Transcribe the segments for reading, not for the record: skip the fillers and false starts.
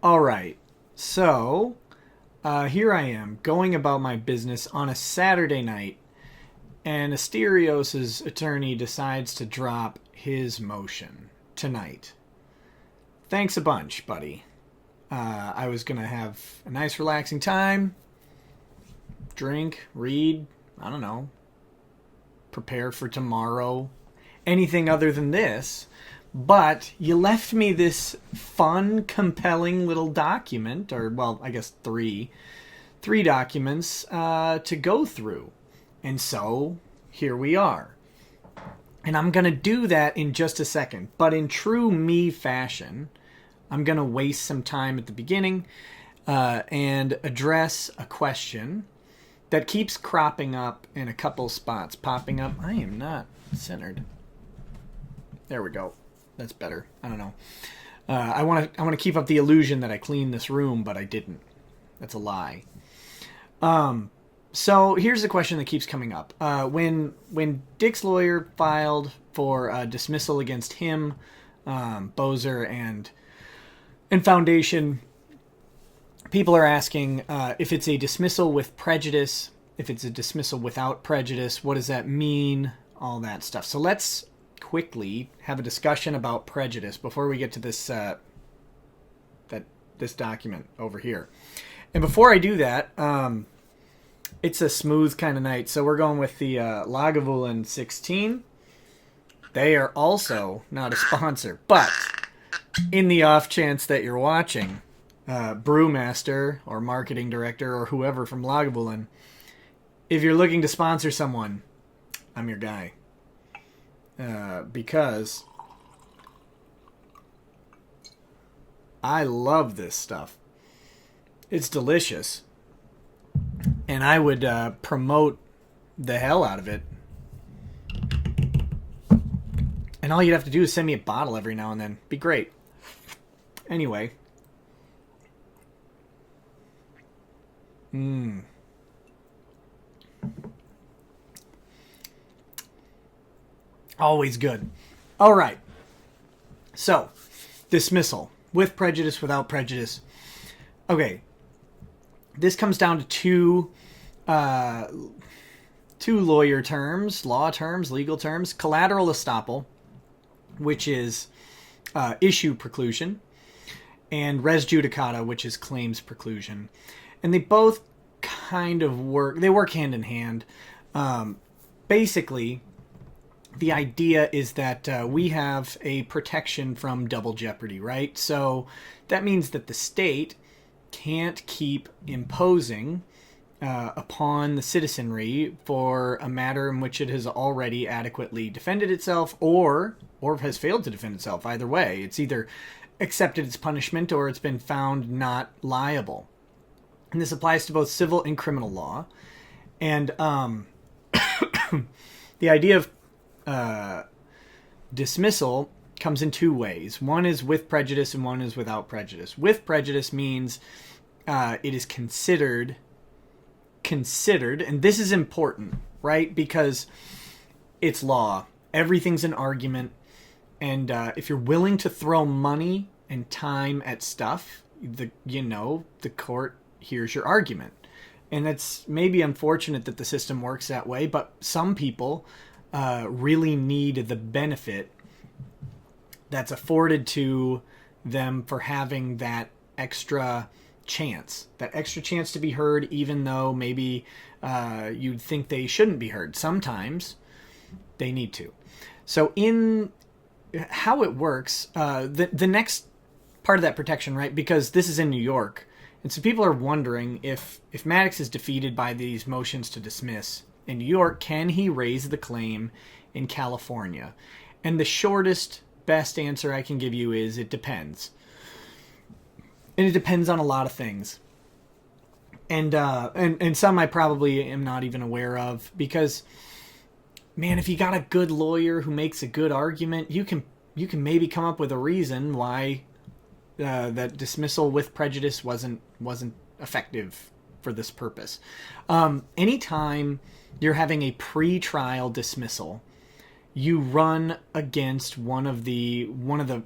All right. So, here I am, going about my business on a Saturday night, and Asterios' attorney decides to drop his motion tonight. Thanks a bunch, buddy. I was going to have a nice relaxing time, drink, read, I don't know, prepare for tomorrow, anything other than this. But you left me this fun, compelling little document, or, well, I guess three documents to go through. And so, here we are. And I'm going to do that in just a second. But in true me fashion, I'm going to waste some time at the beginning and address a question that keeps cropping up in a couple spots. Popping up. I am not centered. There we go. That's better. I don't know. I want to keep up the illusion that I cleaned this room, but I didn't. That's a lie. So here's the question that keeps coming up. When Dick's lawyer filed for dismissal against him, Bozer and Foundation, people are asking if it's a dismissal with prejudice, if it's a dismissal without prejudice, what does that mean? All that stuff. So let's quickly have a discussion about prejudice before we get to this this document over here. And before I do that, it's a smooth kind of night, so we're going with the Lagavulin 16. They are also not a sponsor, but in the off chance that you're watching, brewmaster or marketing director or whoever from Lagavulin, if you're looking to sponsor someone, I'm your guy. Because I love this stuff. It's delicious. And I would promote the hell out of it. And all you'd have to do is send me a bottle every now and then. Be great. Anyway. Always good. All right. So, dismissal. With prejudice, without prejudice. Okay. This comes down to two lawyer terms, law terms, legal terms. Collateral estoppel, which is issue preclusion, and res judicata, which is claims preclusion. And they both kind of work hand in hand. Basically, the idea is that we have a protection from double jeopardy, right? So that means that the state can't keep imposing upon the citizenry for a matter in which it has already adequately defended itself or has failed to defend itself. Either way, it's either accepted its punishment or it's been found not liable. And this applies to both civil and criminal law. And the idea of dismissal comes in two ways. One is with prejudice and one is without prejudice. With prejudice means it is considered, and this is important, right? Because it's law. Everything's an argument. And if you're willing to throw money and time at stuff, the court hears your argument. And it's maybe unfortunate that the system works that way, but some people really need the benefit that's afforded to them for having that extra chance to be heard, even though maybe you'd think they shouldn't be heard. Sometimes they need to. So in how it works, the next part of that protection, right, because this is in New York, and so people are wondering if Maddox is defeated by these motions to dismiss in New York, can he raise the claim in California? And the shortest, best answer I can give you is it depends. And it depends on a lot of things. And some I probably am not even aware of, because, man, if you got a good lawyer who makes a good argument, you can maybe come up with a reason why that dismissal with prejudice wasn't effective for this purpose. Anytime you're having a pre-trial dismissal, you run against one of the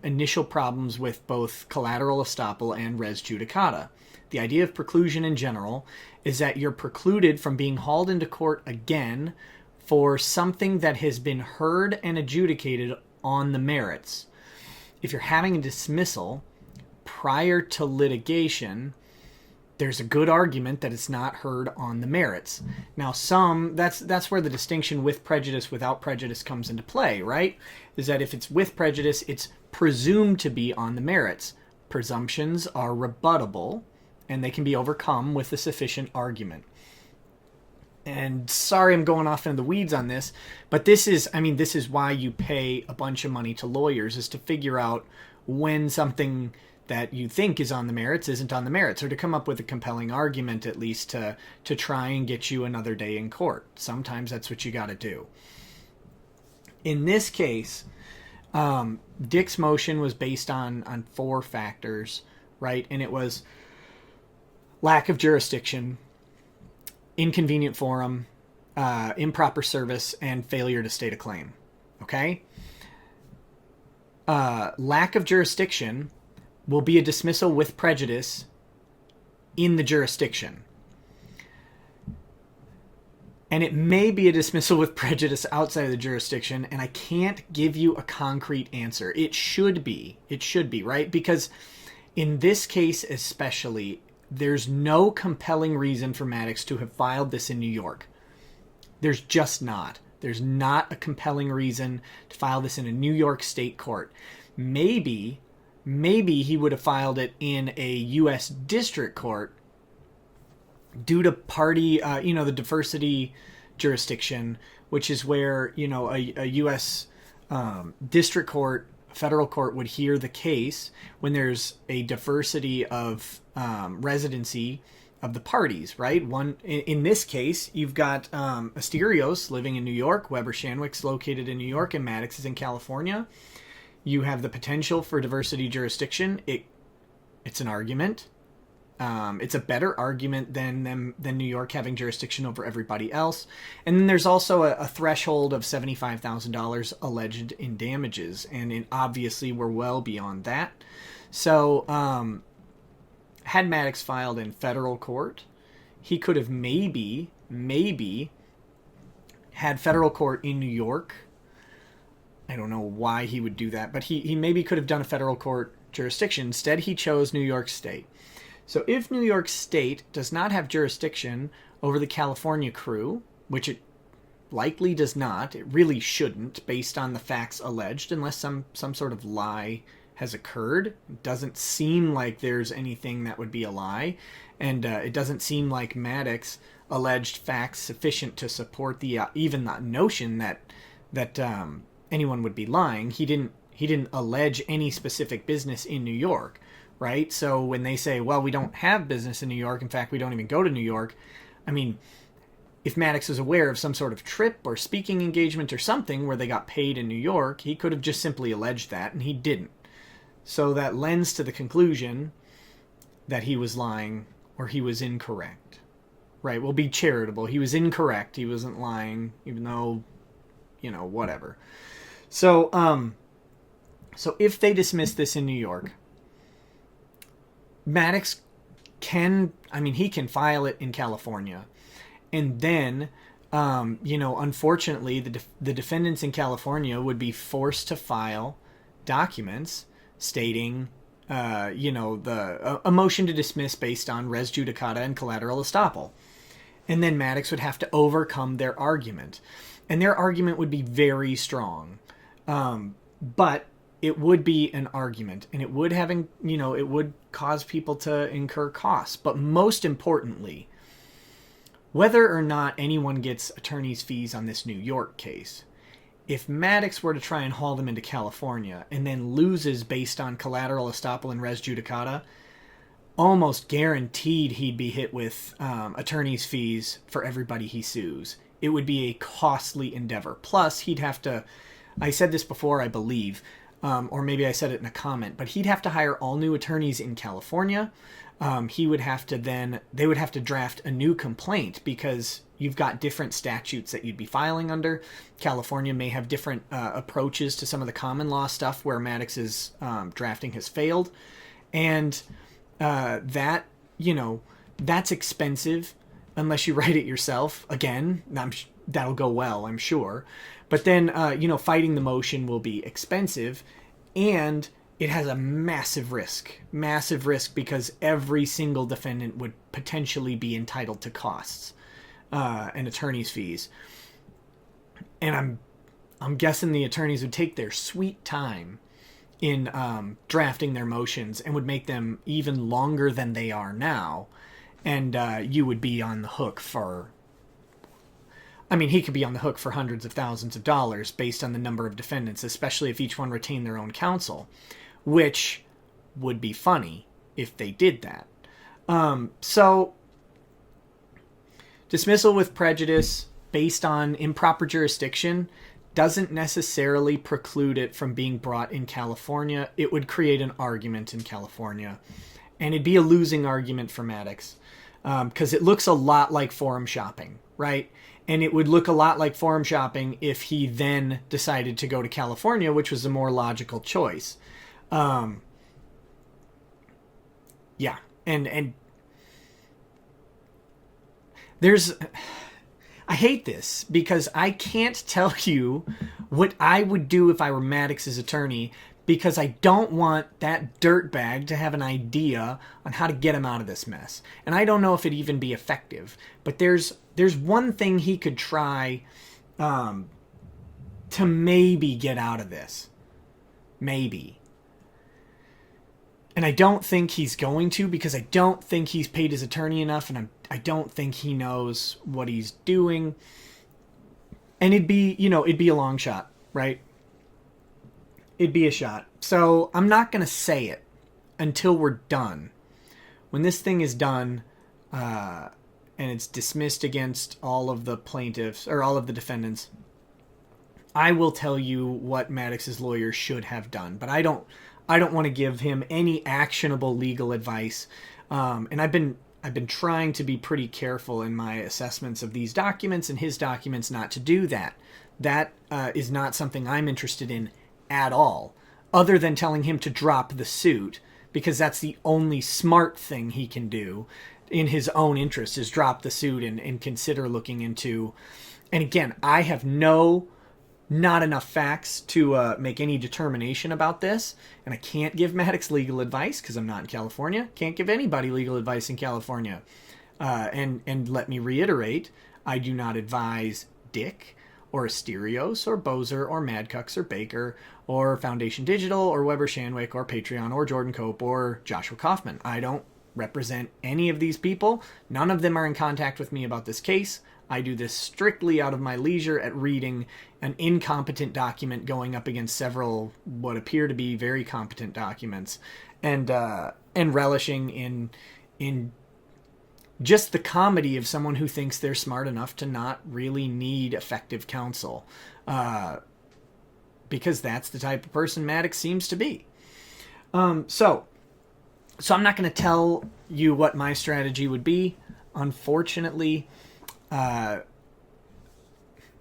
initial problems with both collateral estoppel and res judicata. The idea of preclusion in general is that you're precluded from being hauled into court again for something that has been heard and adjudicated on the merits. If you're having a dismissal prior to litigation, there's a good argument that it's not heard on the merits. Now, that's where the distinction with prejudice, without prejudice comes into play, right? Is that if it's with prejudice, it's presumed to be on the merits. Presumptions are rebuttable, and they can be overcome with a sufficient argument. And sorry I'm going off into the weeds on this, but this is why you pay a bunch of money to lawyers, is to figure out when something that you think is on the merits isn't on the merits, or to come up with a compelling argument at least to try and get you another day in court. Sometimes that's what you got to do. In this case, Dick's motion was based on 4 factors, right? And it was lack of jurisdiction, inconvenient forum, improper service, and failure to state a claim. Okay? Lack of jurisdiction will be a dismissal with prejudice in the jurisdiction. And it may be a dismissal with prejudice outside of the jurisdiction, and I can't give you a concrete answer. It should be, right? Because in this case especially, there's no compelling reason for Maddox to have filed this in New York. There's just not. There's not a compelling reason to file this in a New York state court. Maybe he would have filed it in a U.S. district court due to party, the diversity jurisdiction, which is where, a U.S. District court, federal court would hear the case when there's a diversity of residency of the parties, right? In this case, you've got Asterios living in New York, Weber Shandwick's located in New York, and Maddox is in California. You have the potential for diversity jurisdiction. It's an argument. It's a better argument than New York having jurisdiction over everybody else. And then there's also a threshold of $75,000 alleged in damages, and obviously we're well beyond that. So, had Maddox filed in federal court, he could have maybe had federal court in New York. I don't know why he would do that, but he maybe could have done a federal court jurisdiction. Instead, he chose New York State. So if New York State does not have jurisdiction over the California crew, which it likely does not, it really shouldn't based on the facts alleged, unless some sort of lie has occurred. It doesn't seem like there's anything that would be a lie, and it doesn't seem like Maddox alleged facts sufficient to support the even that notion that anyone would be lying. He didn't allege any specific business in New York, right? So when they say, well, we don't have business in New York, in fact, we don't even go to New York, I mean, if Maddox was aware of some sort of trip or speaking engagement or something where they got paid in New York, he could have just simply alleged that, and he didn't. So that lends to the conclusion that he was lying or he was incorrect. Right, we'll be charitable. He was incorrect. He wasn't lying, even though, whatever. So, if they dismiss this in New York, Maddox can file it in California. And then, unfortunately, the defendants in California would be forced to file documents stating, a motion to dismiss based on res judicata and collateral estoppel. And then Maddox would have to overcome their argument. And their argument would be very strong. But it would be an argument, and it would it would cause people to incur costs. But most importantly, whether or not anyone gets attorney's fees on this New York case, if Maddox were to try and haul them into California and then loses based on collateral estoppel and res judicata, almost guaranteed he'd be hit with attorney's fees for everybody he sues. It would be a costly endeavor. Plus, he'd have to, I said this before, I believe, or maybe I said it in a comment, but he'd have to hire all new attorneys in California. They would have to draft a new complaint because you've got different statutes that you'd be filing under. California may have different approaches to some of the common law stuff where Maddox's drafting has failed. And that's expensive unless you write it yourself. Again, that'll go well, I'm sure. But then, fighting the motion will be expensive, and it has a massive risk because every single defendant would potentially be entitled to costs and attorney's fees. And I'm guessing the attorneys would take their sweet time in drafting their motions and would make them even longer than they are now. And you would be on the hook for... he could be on the hook for hundreds of thousands of dollars based on the number of defendants, especially if each one retained their own counsel, which would be funny if they did that. So, dismissal with prejudice based on improper jurisdiction doesn't necessarily preclude it from being brought in California. It would create an argument in California, and it'd be a losing argument for Maddox, because it looks a lot like forum shopping, right? And it would look a lot like forum shopping if he then decided to go to California, which was a more logical choice. And there's... I hate this because I can't tell you what I would do if I were Maddox's attorney, because I don't want that dirtbag to have an idea on how to get him out of this mess. And I don't know if it'd even be effective. But there's one thing he could try to maybe get out of this. Maybe. And I don't think he's going to, because I don't think he's paid his attorney enough, and I don't think he knows what he's doing. And it'd be a long shot, right? It'd be a shot. So I'm not going to say it until we're done. When this thing is done, and it's dismissed against all of the plaintiffs, or all of the defendants, I will tell you what Maddox's lawyer should have done. But I don't want to give him any actionable legal advice. And I've been trying to be pretty careful in my assessments of these documents and his documents not to do that. That is not something I'm interested in at all, other than telling him to drop the suit, because that's the only smart thing he can do in his own interest, is drop the suit and consider looking into... And again, I have not enough facts to make any determination about this, and I can't give Maddox legal advice because I'm not in California. Can't give anybody legal advice in California. And let me reiterate, I do not advise Dick or Asterios or Bozer or Maddox or Baker or Foundation Digital or Weber Shandwick or Patreon or Jordan Cope or Joshua Kaufman. I don't represent any of these people. None of them are in contact with me about this case. I do this strictly out of my leisure at reading an incompetent document going up against several what appear to be very competent documents, and relishing in just the comedy of someone who thinks they're smart enough to not really need effective counsel, because that's the type of person Maddox seems to be. So I'm not going to tell you what my strategy would be, unfortunately.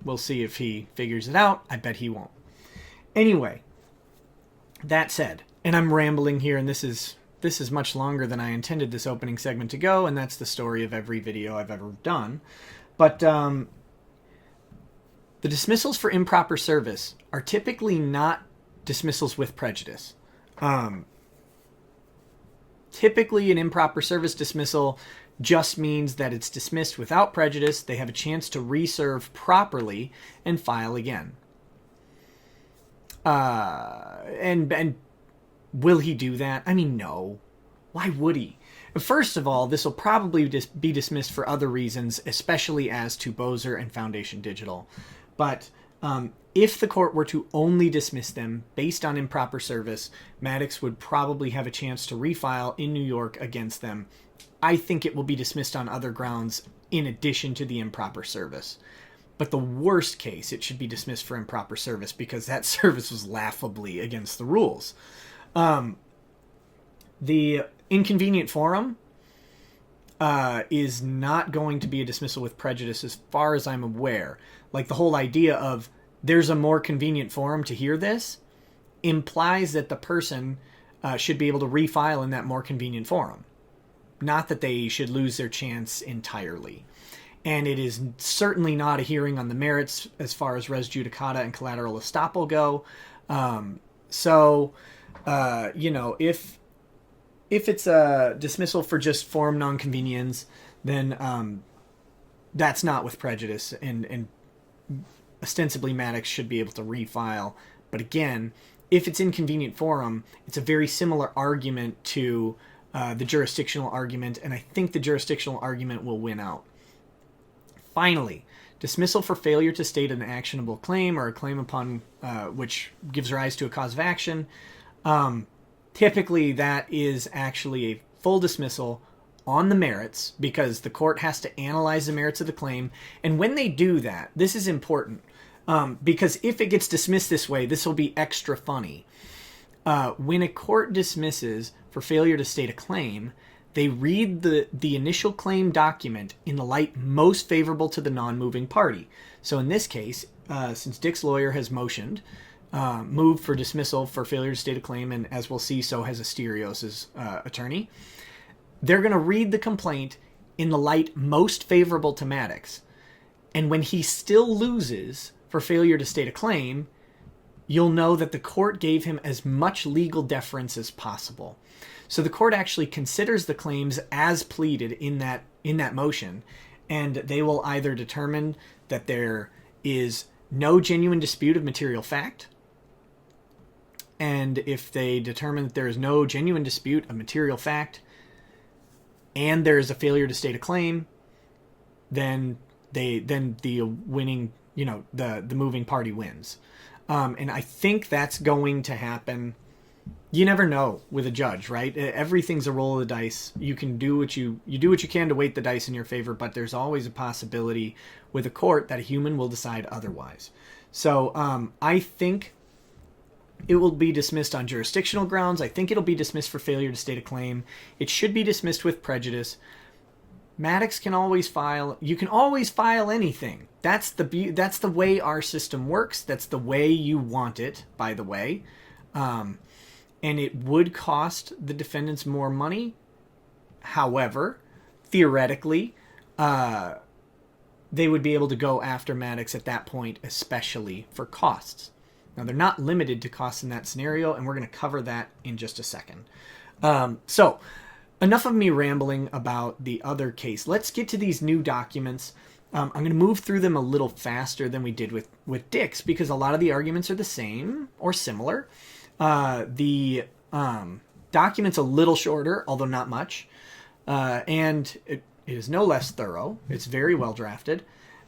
We'll see if he figures it out. I bet he won't. Anyway, that said, and I'm rambling here, and this is much longer than I intended this opening segment to go, and that's the story of every video I've ever done. But the dismissals for improper service are typically not dismissals with prejudice. Typically, an improper service dismissal just means that it's dismissed without prejudice. They have a chance to reserve properly and file again. And will he do that? I mean, no. Why would he? First of all, this will probably be dismissed for other reasons, especially as to Bozer and Foundation Digital. But if the court were to only dismiss them based on improper service, Maddox would probably have a chance to refile in New York against them. I think it will be dismissed on other grounds in addition to the improper service. But the worst case, it should be dismissed for improper service because that service was laughably against the rules. The inconvenient forum is not going to be a dismissal with prejudice as far as I'm aware. Like the whole idea of there's a more convenient forum to hear this implies that the person should be able to refile in that more convenient forum. Not that they should lose their chance entirely. And it is certainly not a hearing on the merits as far as res judicata and collateral estoppel go. If it's a dismissal for just forum nonconvenience, then that's not with prejudice, and ostensibly Maddox should be able to refile. But again, if it's inconvenient forum, it's a very similar argument to the jurisdictional argument, and I think the jurisdictional argument will win out. Finally, dismissal for failure to state an actionable claim or a claim upon which gives rise to a cause of action. Typically, that is actually a full dismissal on the merits because the court has to analyze the merits of the claim. And when they do that, this is important because if it gets dismissed this way, this will be extra funny. When a court dismisses for failure to state a claim, they read the initial claim document in the light most favorable to the non-moving party. So in this case, since Dick's lawyer has moved for dismissal for failure to state a claim, and as we'll see, so has Asterios' attorney, they're going to read the complaint in the light most favorable to Maddox. And when he still loses for failure to state a claim, you'll know that the court gave him as much legal deference as possible. So the court actually considers the claims as pleaded in that motion, and they will either determine that there is no genuine dispute of material fact, and if they determine that there is no genuine dispute of material fact, and there is a failure to state a claim, then the winning, the moving party wins. And I think that's going to happen. You never know with a judge, right? Everything's a roll of the dice. You can do what you do what you can to weight the dice in your favor, but there's always a possibility with a court that a human will decide otherwise. So I think it will be dismissed on jurisdictional grounds. I think it'll be dismissed for failure to state a claim. It should be dismissed with prejudice. Maddox can always file. You can always file anything. That's the way our system works. That's the way you want it, by the way. And it would cost the defendants more money. However, theoretically, they would be able to go after Maddox at that point, especially for costs. Now, they're not limited to costs in that scenario, and we're going to cover that in just a second. So, enough of me rambling about the other case. Let's get to these new documents. I'm going to move through them a little faster than we did with Dick's, because a lot of the arguments are the same or similar. The document's a little shorter, although not much. And it is no less thorough. It's very well drafted.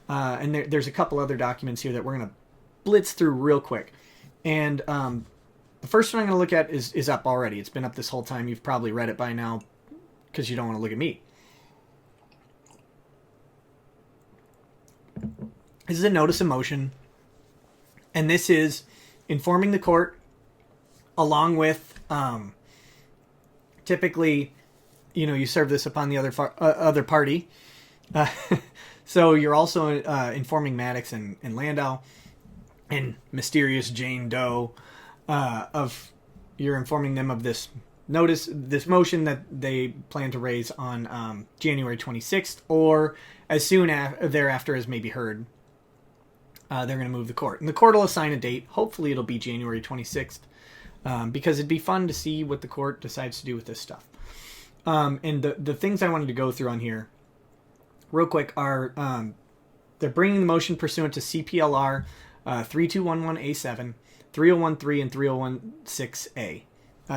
And there's a couple other documents here that we're going to blitz through real quick. And the first one I'm going to look at is up already. It's been up this whole time. You've probably read it by now because you don't want to look at me. This is a notice of motion. And this is informing the court along with typically, you serve this upon the other party. So you're also informing Maddox and Landau and mysterious Jane Doe you're informing them of this motion that they plan to raise on January 26th, or as soon thereafter as may be heard. They're going to move the court. And the court will assign a date. Hopefully it'll be January 26th, because it'd be fun to see what the court decides to do with this stuff. And the things I wanted to go through on here real quick are they're bringing the motion pursuant to CPLR 3211A7, 3013, and 3016A.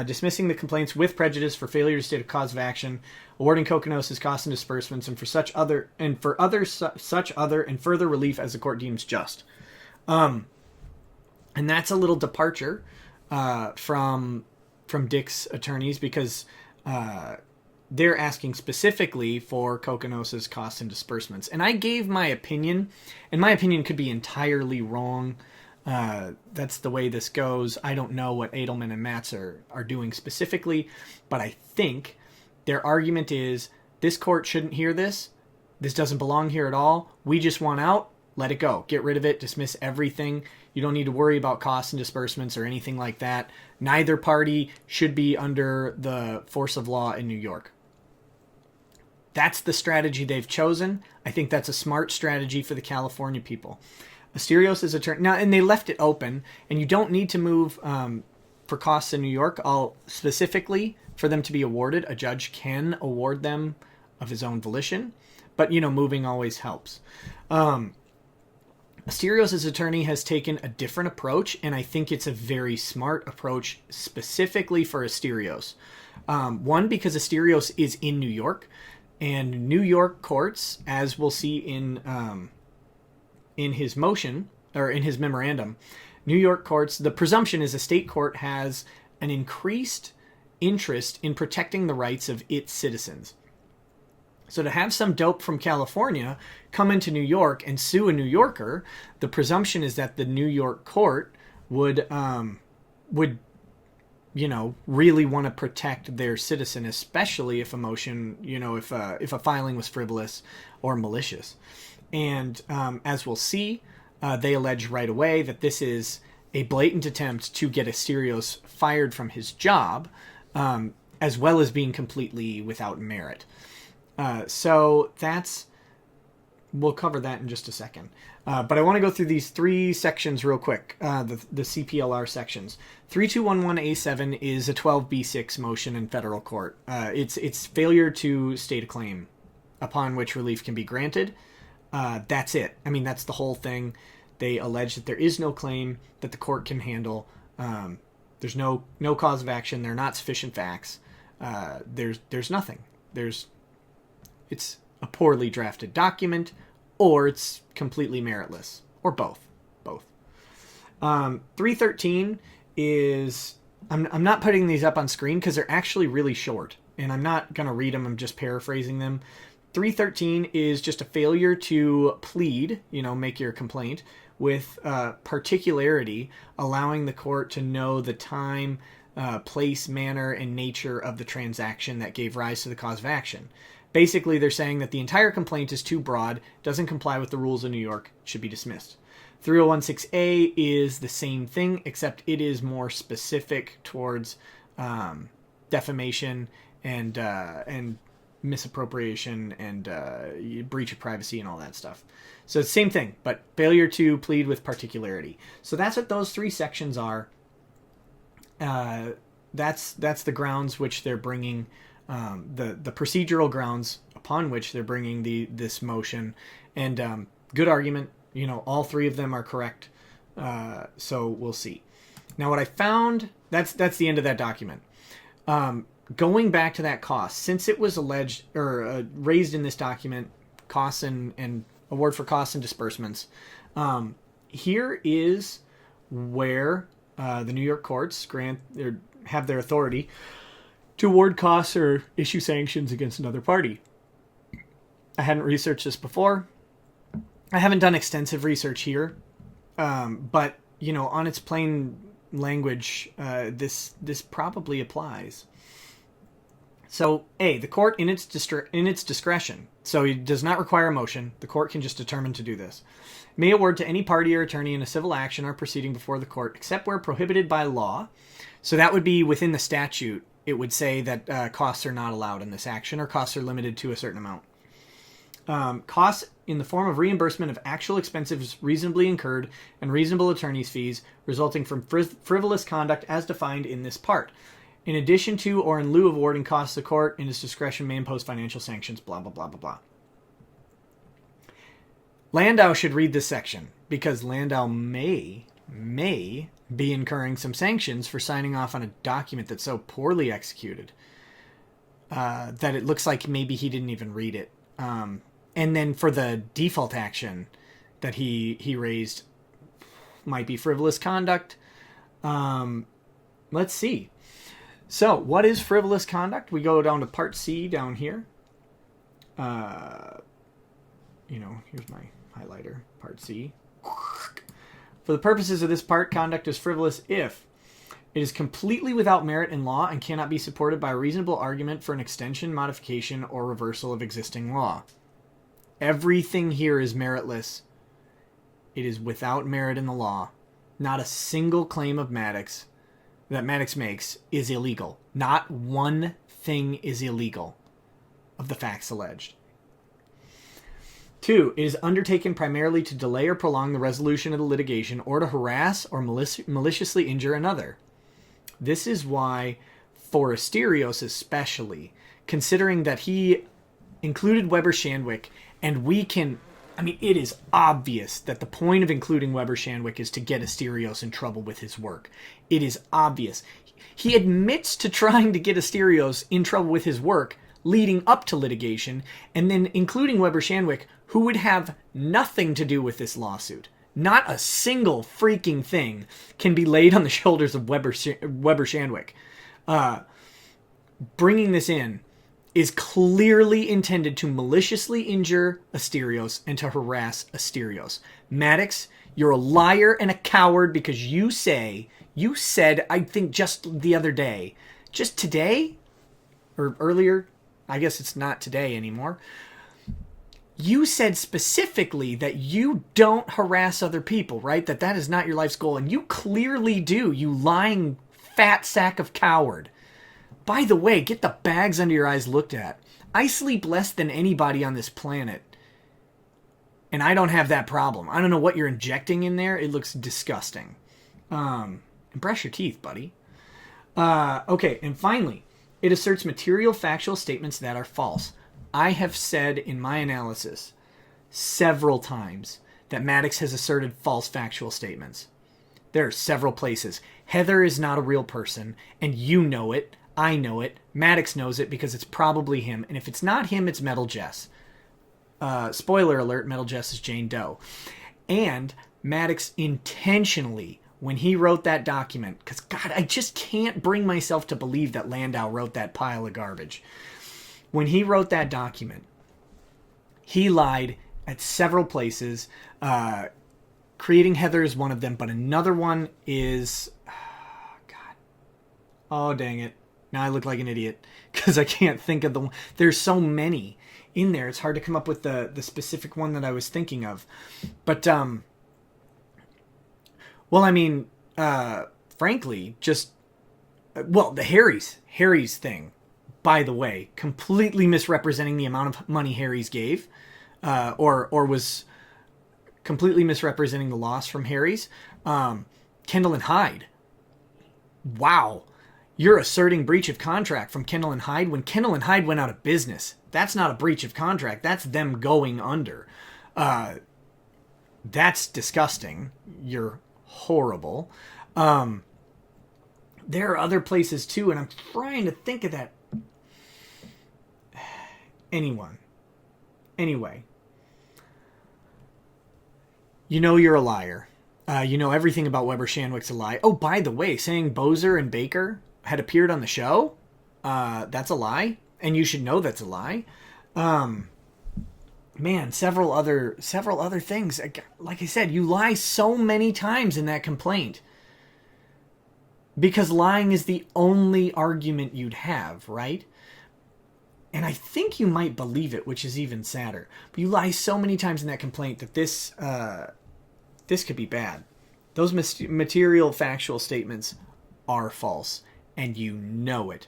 Dismissing the complaints with prejudice for failure to state a cause of action, awarding Kokkinos costs and disbursements, and for such other and further relief as the court deems just. And that's a little departure from Dick's attorneys, because they're asking specifically for Kokkinos's costs and disbursements. And I gave my opinion, and my opinion could be entirely wrong. That's the way this goes. I don't know what Edelman and Matz are doing specifically, but I think their argument is this court shouldn't hear this. This doesn't belong here at all. We just want out. Let it go. Get rid of it. Dismiss everything. You don't need to worry about costs and disbursements or anything like that. Neither party should be under the force of law in New York. That's the strategy they've chosen. I think that's a smart strategy for the California people. Asterios is attorney now, and they left it open, and you don't need to move for costs in New York. Specifically for them to be awarded, a judge can award them of his own volition, but moving always helps. Asterios' attorney has taken a different approach, and I think it's a very smart approach specifically for Asterios. One, because Asterios is in New York, and New York courts, as we'll see in his motion, or in his memorandum, New York courts, the presumption is a state court has an increased interest in protecting the rights of its citizens. So to have some dope from California come into New York and sue a New Yorker, the presumption is that the New York court would really want to protect their citizen, especially if a motion, if a filing was frivolous or malicious. And as we'll see, they allege right away that this is a blatant attempt to get Asterios fired from his job, as well as being completely without merit. So we'll cover that in just a second. But I want to go through these three sections real quick, the CPLR sections. 3211A7 is a 12B6 motion in federal court. It's failure to state a claim upon which relief can be granted. That's it. I mean, that's the whole thing. They allege that there is no claim that the court can handle. There's no cause of action. There are not sufficient facts. There's nothing. It's a poorly drafted document, or it's completely meritless, or both. 313 is, I'm not putting these up on screen because they're actually really short, and I'm not going to read them. I'm just paraphrasing them. 313 is just a failure to plead, make your complaint with particularity, allowing the court to know the time, place, manner, and nature of the transaction that gave rise to the cause of action. Basically, they're saying that the entire complaint is too broad, doesn't comply with the rules of New York, should be dismissed. 3016A is the same thing, except it is more specific towards defamation and misappropriation and breach of privacy and all that stuff. So it's the same thing, but failure to plead with particularity. So that's what those three sections are. That's the grounds which they're bringing, the procedural grounds upon which they're bringing this motion. And good argument. All three of them are correct. So we'll see. Now what I found, that's the end of that document. Going back to that cost, since it was alleged or raised in this document, costs and award for costs and disbursements, here is where the New York courts have their authority to award costs or issue sanctions against another party. I hadn't researched this before. I haven't done extensive research here, but on its plain language, this probably applies. So, the court in its discretion, so it does not require a motion, the court can just determine to do this, may award to any party or attorney in a civil action or proceeding before the court, except where prohibited by law. So that would be within the statute. It would say that costs are not allowed in this action, or costs are limited to a certain amount. Costs in the form of reimbursement of actual expenses reasonably incurred and reasonable attorney's fees resulting from frivolous conduct as defined in this part. In addition to or in lieu of awarding costs, the court, in its discretion, may impose financial sanctions, blah, blah, blah, blah, blah. Landau should read this section, because Landau may be incurring some sanctions for signing off on a document that's so poorly executed that it looks like maybe he didn't even read it. And then for the default action that he raised, might be frivolous conduct. Let's see. So, what is frivolous conduct? We go down to Part C down here. Here's my highlighter, Part C. For the purposes of this part, conduct is frivolous if it is completely without merit in law and cannot be supported by a reasonable argument for an extension, modification, or reversal of existing law. Everything here is meritless. It is without merit in the law. Not a single claim of Maddox that Maddox makes is illegal. Not one thing is illegal of the facts alleged. 2, it is undertaken primarily to delay or prolong the resolution of the litigation or to harass or maliciously injure another. This is why, for Asterios especially, considering that he included Weber-Shandwick, and it is obvious that the point of including Weber-Shandwick is to get Asterios in trouble with his work. It is obvious. He admits to trying to get Asterios in trouble with his work leading up to litigation, and then including Weber-Shandwick, who would have nothing to do with this lawsuit. Not a single freaking thing can be laid on the shoulders of Weber-Shandwick. Bringing this in is clearly intended to maliciously injure Asterios and to harass Asterios. Maddox, you're a liar and a coward because you said, I think just the other day, just today, or earlier, I guess it's not today anymore, you said specifically that you don't harass other people, right? That is not your life's goal. And you clearly do, you lying fat sack of coward. By the way, get the bags under your eyes looked at. I sleep less than anybody on this planet. And I don't have that problem. I don't know what you're injecting in there. It looks disgusting. And brush your teeth, buddy. Okay, and finally, it asserts material factual statements that are false. I have said in my analysis several times that Maddox has asserted false factual statements. There are several places. Heather is not a real person, and you know it. I know it. Maddox knows it because it's probably him. And if it's not him, it's Metal Jess. Spoiler alert, Metal Jess is Jane Doe. And Maddox intentionally, when he wrote that document, because God, I just can't bring myself to believe that Landau wrote that pile of garbage. When he wrote that document, he lied at several places. Creating Heather is one of them, but another one is... Oh, dang it. Now I look like an idiot because I can't think of the one. There's so many in there. It's hard to come up with the specific one that I was thinking of. But, frankly, the Harry's thing, by the way, completely misrepresenting the amount of money Harry's gave, or was completely misrepresenting the loss from Harry's. Kendall and Hyde. Wow. You're asserting breach of contract from Kendall and Hyde when Kendall and Hyde went out of business. That's not a breach of contract. That's them going under. That's disgusting. You're horrible. There are other places too, and I'm trying to think of that. Anyway. You know you're a liar. You know everything about Weber-Shandwick's a lie. Oh, by the way, saying Bozer and Baker had appeared on the show, that's a lie, and you should know that's a lie. Several other things. Like I said, you lie so many times in that complaint because lying is the only argument you'd have, right? And I think you might believe it, which is even sadder. But you lie so many times in that complaint that this could be bad. Those material factual statements are false. And you know it.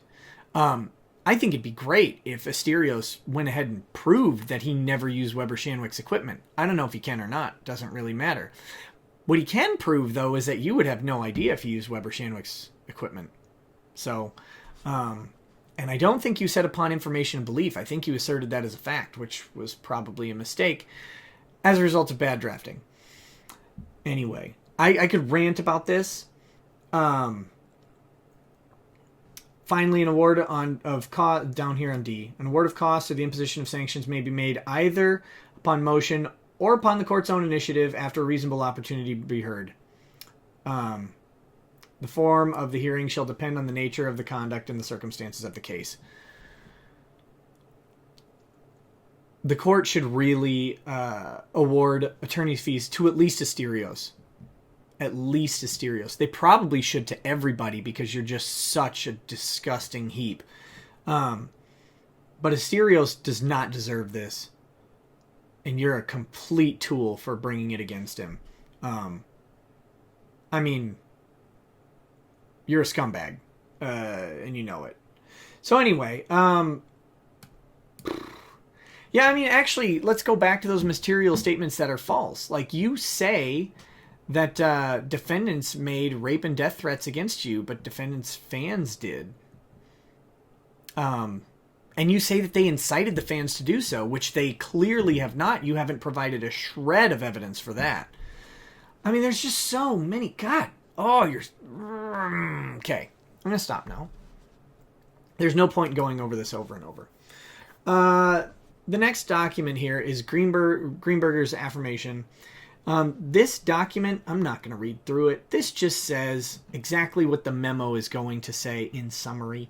I think it'd be great if Asterios went ahead and proved that he never used Weber-Shandwick's equipment. I don't know if he can or not. Doesn't really matter. What he can prove, though, is that you would have no idea if he used Weber-Shandwick's equipment. So, and I don't think you said upon information and belief. I think you asserted that as a fact, which was probably a mistake as a result of bad drafting. Anyway, I could rant about this. Finally, an award of cost down here on D. An award of cost or the imposition of sanctions may be made either upon motion or upon the court's own initiative after a reasonable opportunity to be heard. The form of the hearing shall depend on the nature of the conduct and the circumstances of the case. The court should really award attorney's fees to at least Asterios. At least Asterios. They probably should to everybody because you're just such a disgusting heap. But Asterios does not deserve this. And you're a complete tool for bringing it against him. I mean, you're a scumbag. And you know it. So anyway, yeah, I mean, actually, let's go back to those material statements that are false. Like, you say that defendants made rape and death threats against you, but defendants' fans did. And you say that they incited the fans to do so, which they clearly have not. You haven't provided a shred of evidence for that. I mean, there's just so many. God. Oh, you're... Okay. I'm going to stop now. There's no point going over this over and over. The next document here is Greenberger's affirmation. This document, I'm not going to read through it. This just says exactly what the memo is going to say in summary.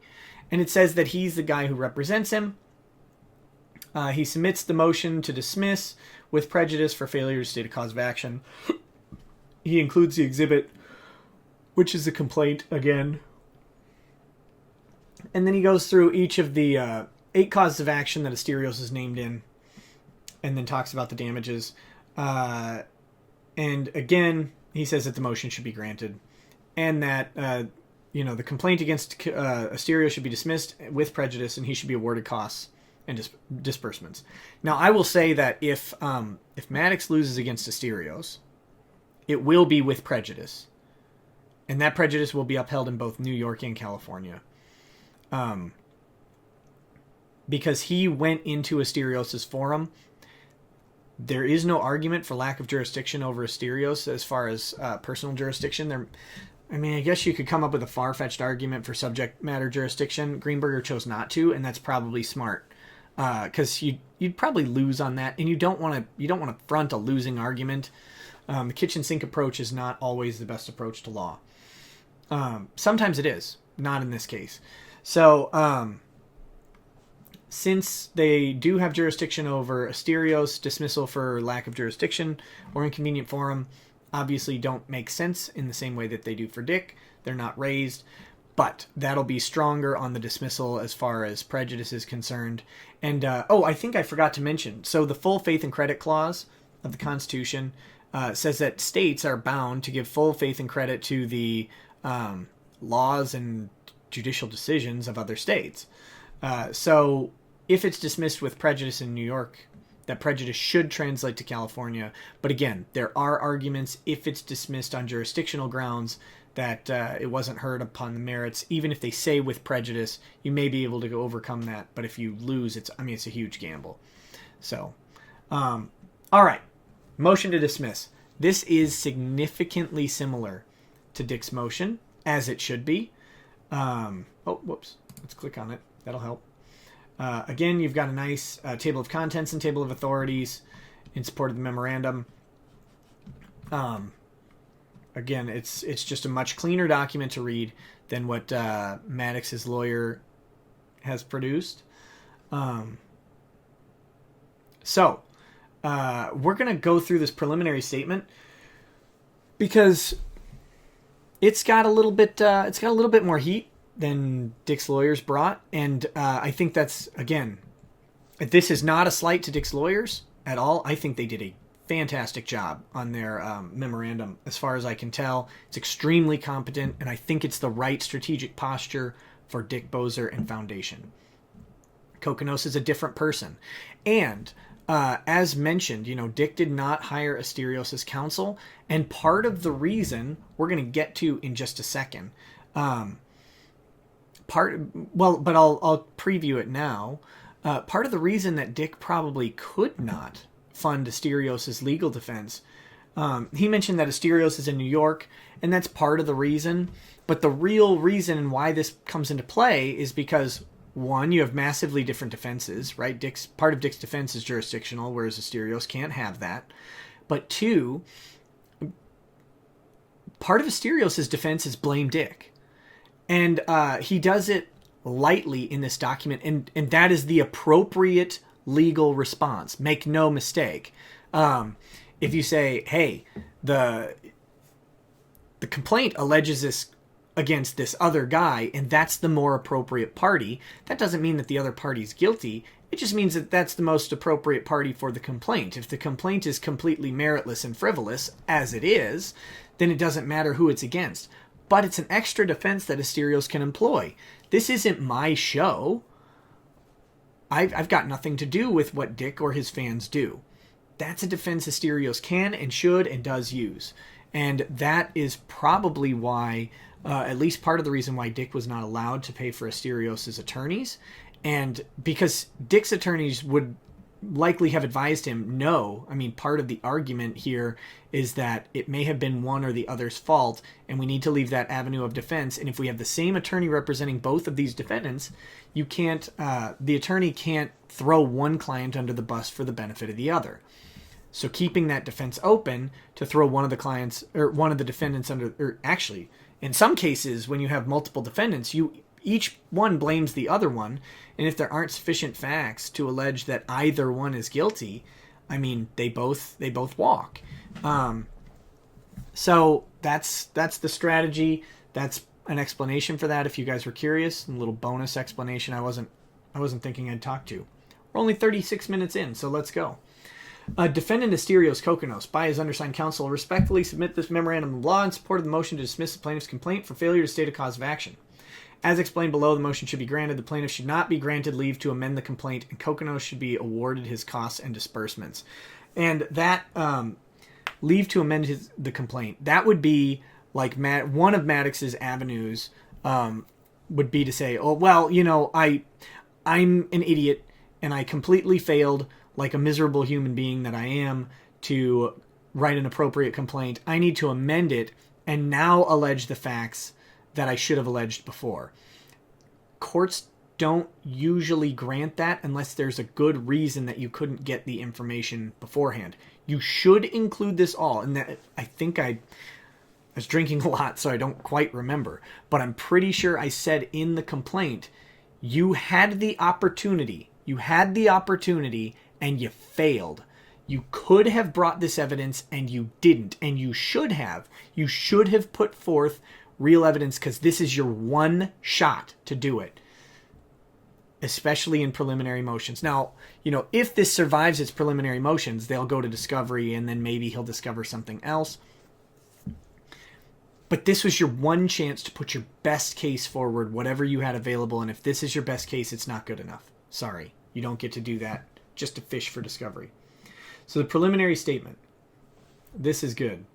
And it says that he's the guy who represents him. He submits the motion to dismiss with prejudice for failure to state a cause of action. He includes the exhibit, which is a complaint again. And then he goes through each of the 8 causes of action that Asterios is named in, and then talks about the damages. And again, he says that the motion should be granted, and that the complaint against Asterios should be dismissed with prejudice, and he should be awarded costs and disbursements. Now, I will say that if Maddox loses against Asterios, it will be with prejudice, and that prejudice will be upheld in both New York and California. Because he went into Asterios' forum. There is no argument for lack of jurisdiction over Asterios as far as personal jurisdiction. I guess you could come up with a far-fetched argument for subject matter jurisdiction. Greenberger chose not to, and that's probably smart. Because you'd probably lose on that, and you don't want to front a losing argument. The kitchen sink approach is not always the best approach to law. Sometimes it is, not in this case. So, since they do have jurisdiction over Asterios, dismissal for lack of jurisdiction or inconvenient forum obviously don't make sense in the same way that they do for Dick. They're not raised, but that'll be stronger on the dismissal as far as prejudice is concerned. And, I think I forgot to mention, so the full faith and credit clause of the Constitution says that states are bound to give full faith and credit to the laws and judicial decisions of other states. So if it's dismissed with prejudice in New York, that prejudice should translate to California. But again, there are arguments if it's dismissed on jurisdictional grounds that it wasn't heard upon the merits. Even if they say with prejudice, you may be able to overcome that. But if you lose, it's a huge gamble. So, all right. Motion to dismiss. This is significantly similar to Dick's motion, as it should be. Whoops. Let's click on it. That'll help. Again, you've got a nice table of contents and table of authorities in support of the memorandum. Again, it's just a much cleaner document to read than what Maddox's lawyer has produced. So we're going to go through this preliminary statement because it's got a little bit more heat than Dick's lawyers brought, and I think that's, again, this is not a slight to Dick's lawyers at all. I think they did a fantastic job on their memorandum. As far as I can tell, it's extremely competent, and I think it's the right strategic posture for Dick Bozer and Foundation. Kokonos is a different person, and as mentioned, Dick did not hire Asterios' counsel, and part of the reason we're going to get to in just a second. But I'll preview it now. Part of the reason that Dick probably could not fund Asterios' legal defense, he mentioned that Asterios is in New York, and that's part of the reason. But the real reason why this comes into play is because, one, you have massively different defenses, right? Part of Dick's defense is jurisdictional, whereas Asterios can't have that. But two, part of Asterios' defense is blame Dick. And he does it lightly in this document, and that is the appropriate legal response. Make no mistake. If you say, hey, the complaint alleges this against this other guy, and that's the more appropriate party, that doesn't mean that the other party's guilty. It just means that that's the most appropriate party for the complaint. If the complaint is completely meritless and frivolous, as it is, then it doesn't matter who it's against. But it's an extra defense that Asterios can employ. This isn't my show. I've got nothing to do with what Dick or his fans do. That's a defense Asterios can and should and does use. And that is probably why, at least part of the reason why Dick was not allowed to pay for Asterios' attorneys. And because Dick's attorneys would likely have advised him, no. I mean, part of the argument here is that it may have been one or the other's fault, and we need to leave that avenue of defense. And if we have the same attorney representing both of these defendants, you can't, the attorney can't throw one client under the bus for the benefit of the other. So keeping that defense open to throw one of the clients or one of the defendants under, or actually, in some cases, when you have multiple defendants, each one blames the other one, and if there aren't sufficient facts to allege that either one is guilty, I mean, they both walk. So that's the strategy. That's an explanation for that. If you guys were curious, a little bonus explanation. I wasn't thinking I'd talk to. We're only 36 minutes in, so let's go. Defendant Asterios Kokkinos, by his undersigned counsel, respectfully submit this memorandum of law in support of the motion to dismiss the plaintiff's complaint for failure to state a cause of action. As explained below, the motion should be granted. The plaintiff should not be granted leave to amend the complaint, and Kokkinos should be awarded his costs and disbursements. And that leave to amend the complaint, that would be like one of Maddox's avenues would be to say, oh, well, you know, I'm an idiot, and I completely failed, like a miserable human being that I am, to write an appropriate complaint. I need to amend it and now allege the facts that I should have alleged before. Courts don't usually grant that unless there's a good reason that you couldn't get the information beforehand. You should include this all. And that, I think I was drinking a lot, so I don't quite remember. But I'm pretty sure I said in the complaint, you had the opportunity. You had the opportunity and you failed. You could have brought this evidence and you didn't. And you should have. You should have put forth real evidence, because this is your one shot to do it, especially in preliminary motions. Now, you know, if this survives its preliminary motions, they'll go to discovery and then maybe he'll discover something else. But this was your one chance to put your best case forward, whatever you had available. And if this is your best case, it's not good enough. Sorry, you don't get to do that just to fish for discovery. So the preliminary statement. This is good.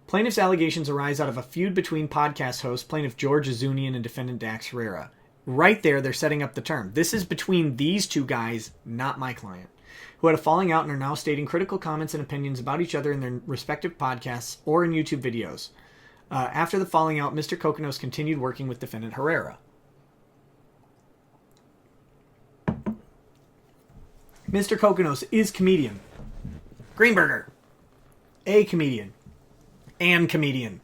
Plaintiff's allegations arise out of a feud between podcast hosts, plaintiff George Azunian and defendant Dax Herrera. Right there, they're setting up the term. This is between these two guys, not my client, who had a falling out and are now stating critical comments and opinions about each other in their respective podcasts or in YouTube videos. After the falling out, Mr. Kokkinos continued working with defendant Herrera. Mr. Kokkinos is comedian. Greenberger. A comedian. And comedian.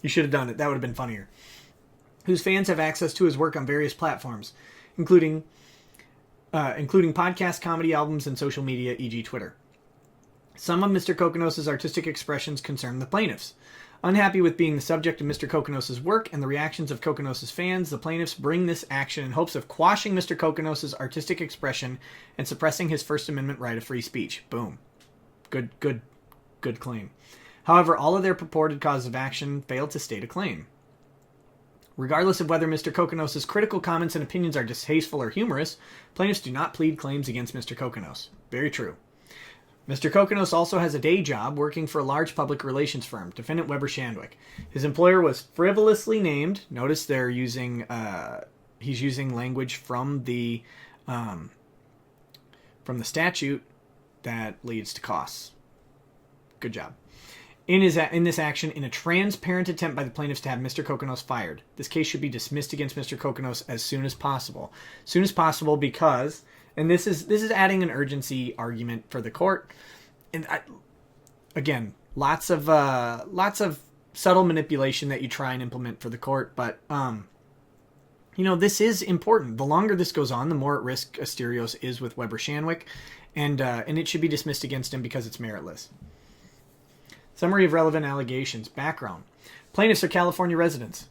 You should have done it. That would have been funnier. Whose fans have access to his work on various platforms, including podcast, comedy albums, and social media, e.g. Twitter. Some of Mr. Kokkinos' artistic expressions concern the plaintiffs. Unhappy with being the subject of Mr. Kokkinos' work and the reactions of Kokkinos' fans, the plaintiffs bring this action in hopes of quashing Mr. Kokkinos' artistic expression and suppressing his First Amendment right of free speech. Boom. Good claim. However, all of their purported causes of action failed to state a claim. Regardless of whether Mr. Kokkinos' critical comments and opinions are distasteful or humorous, plaintiffs do not plead claims against Mr. Kokkinos. Very true. Mr. Kokkinos also has a day job working for a large public relations firm, Defendant Weber Shandwick. His employer was frivolously named. Notice they're using, he's using language from the statute that leads to costs. Good job. In this action, in a transparent attempt by the plaintiffs to have Mr. Kokkinos fired. This case should be dismissed against Mr. Kokkinos as soon as possible. As soon as possible because, and this is adding an urgency argument for the court. And again, lots of subtle manipulation that you try and implement for the court. But, this is important. The longer this goes on, the more at risk Asterios is with Weber-Shandwick, and it should be dismissed against him because it's meritless. Summary of relevant allegations. Background. Plaintiffs are California residents.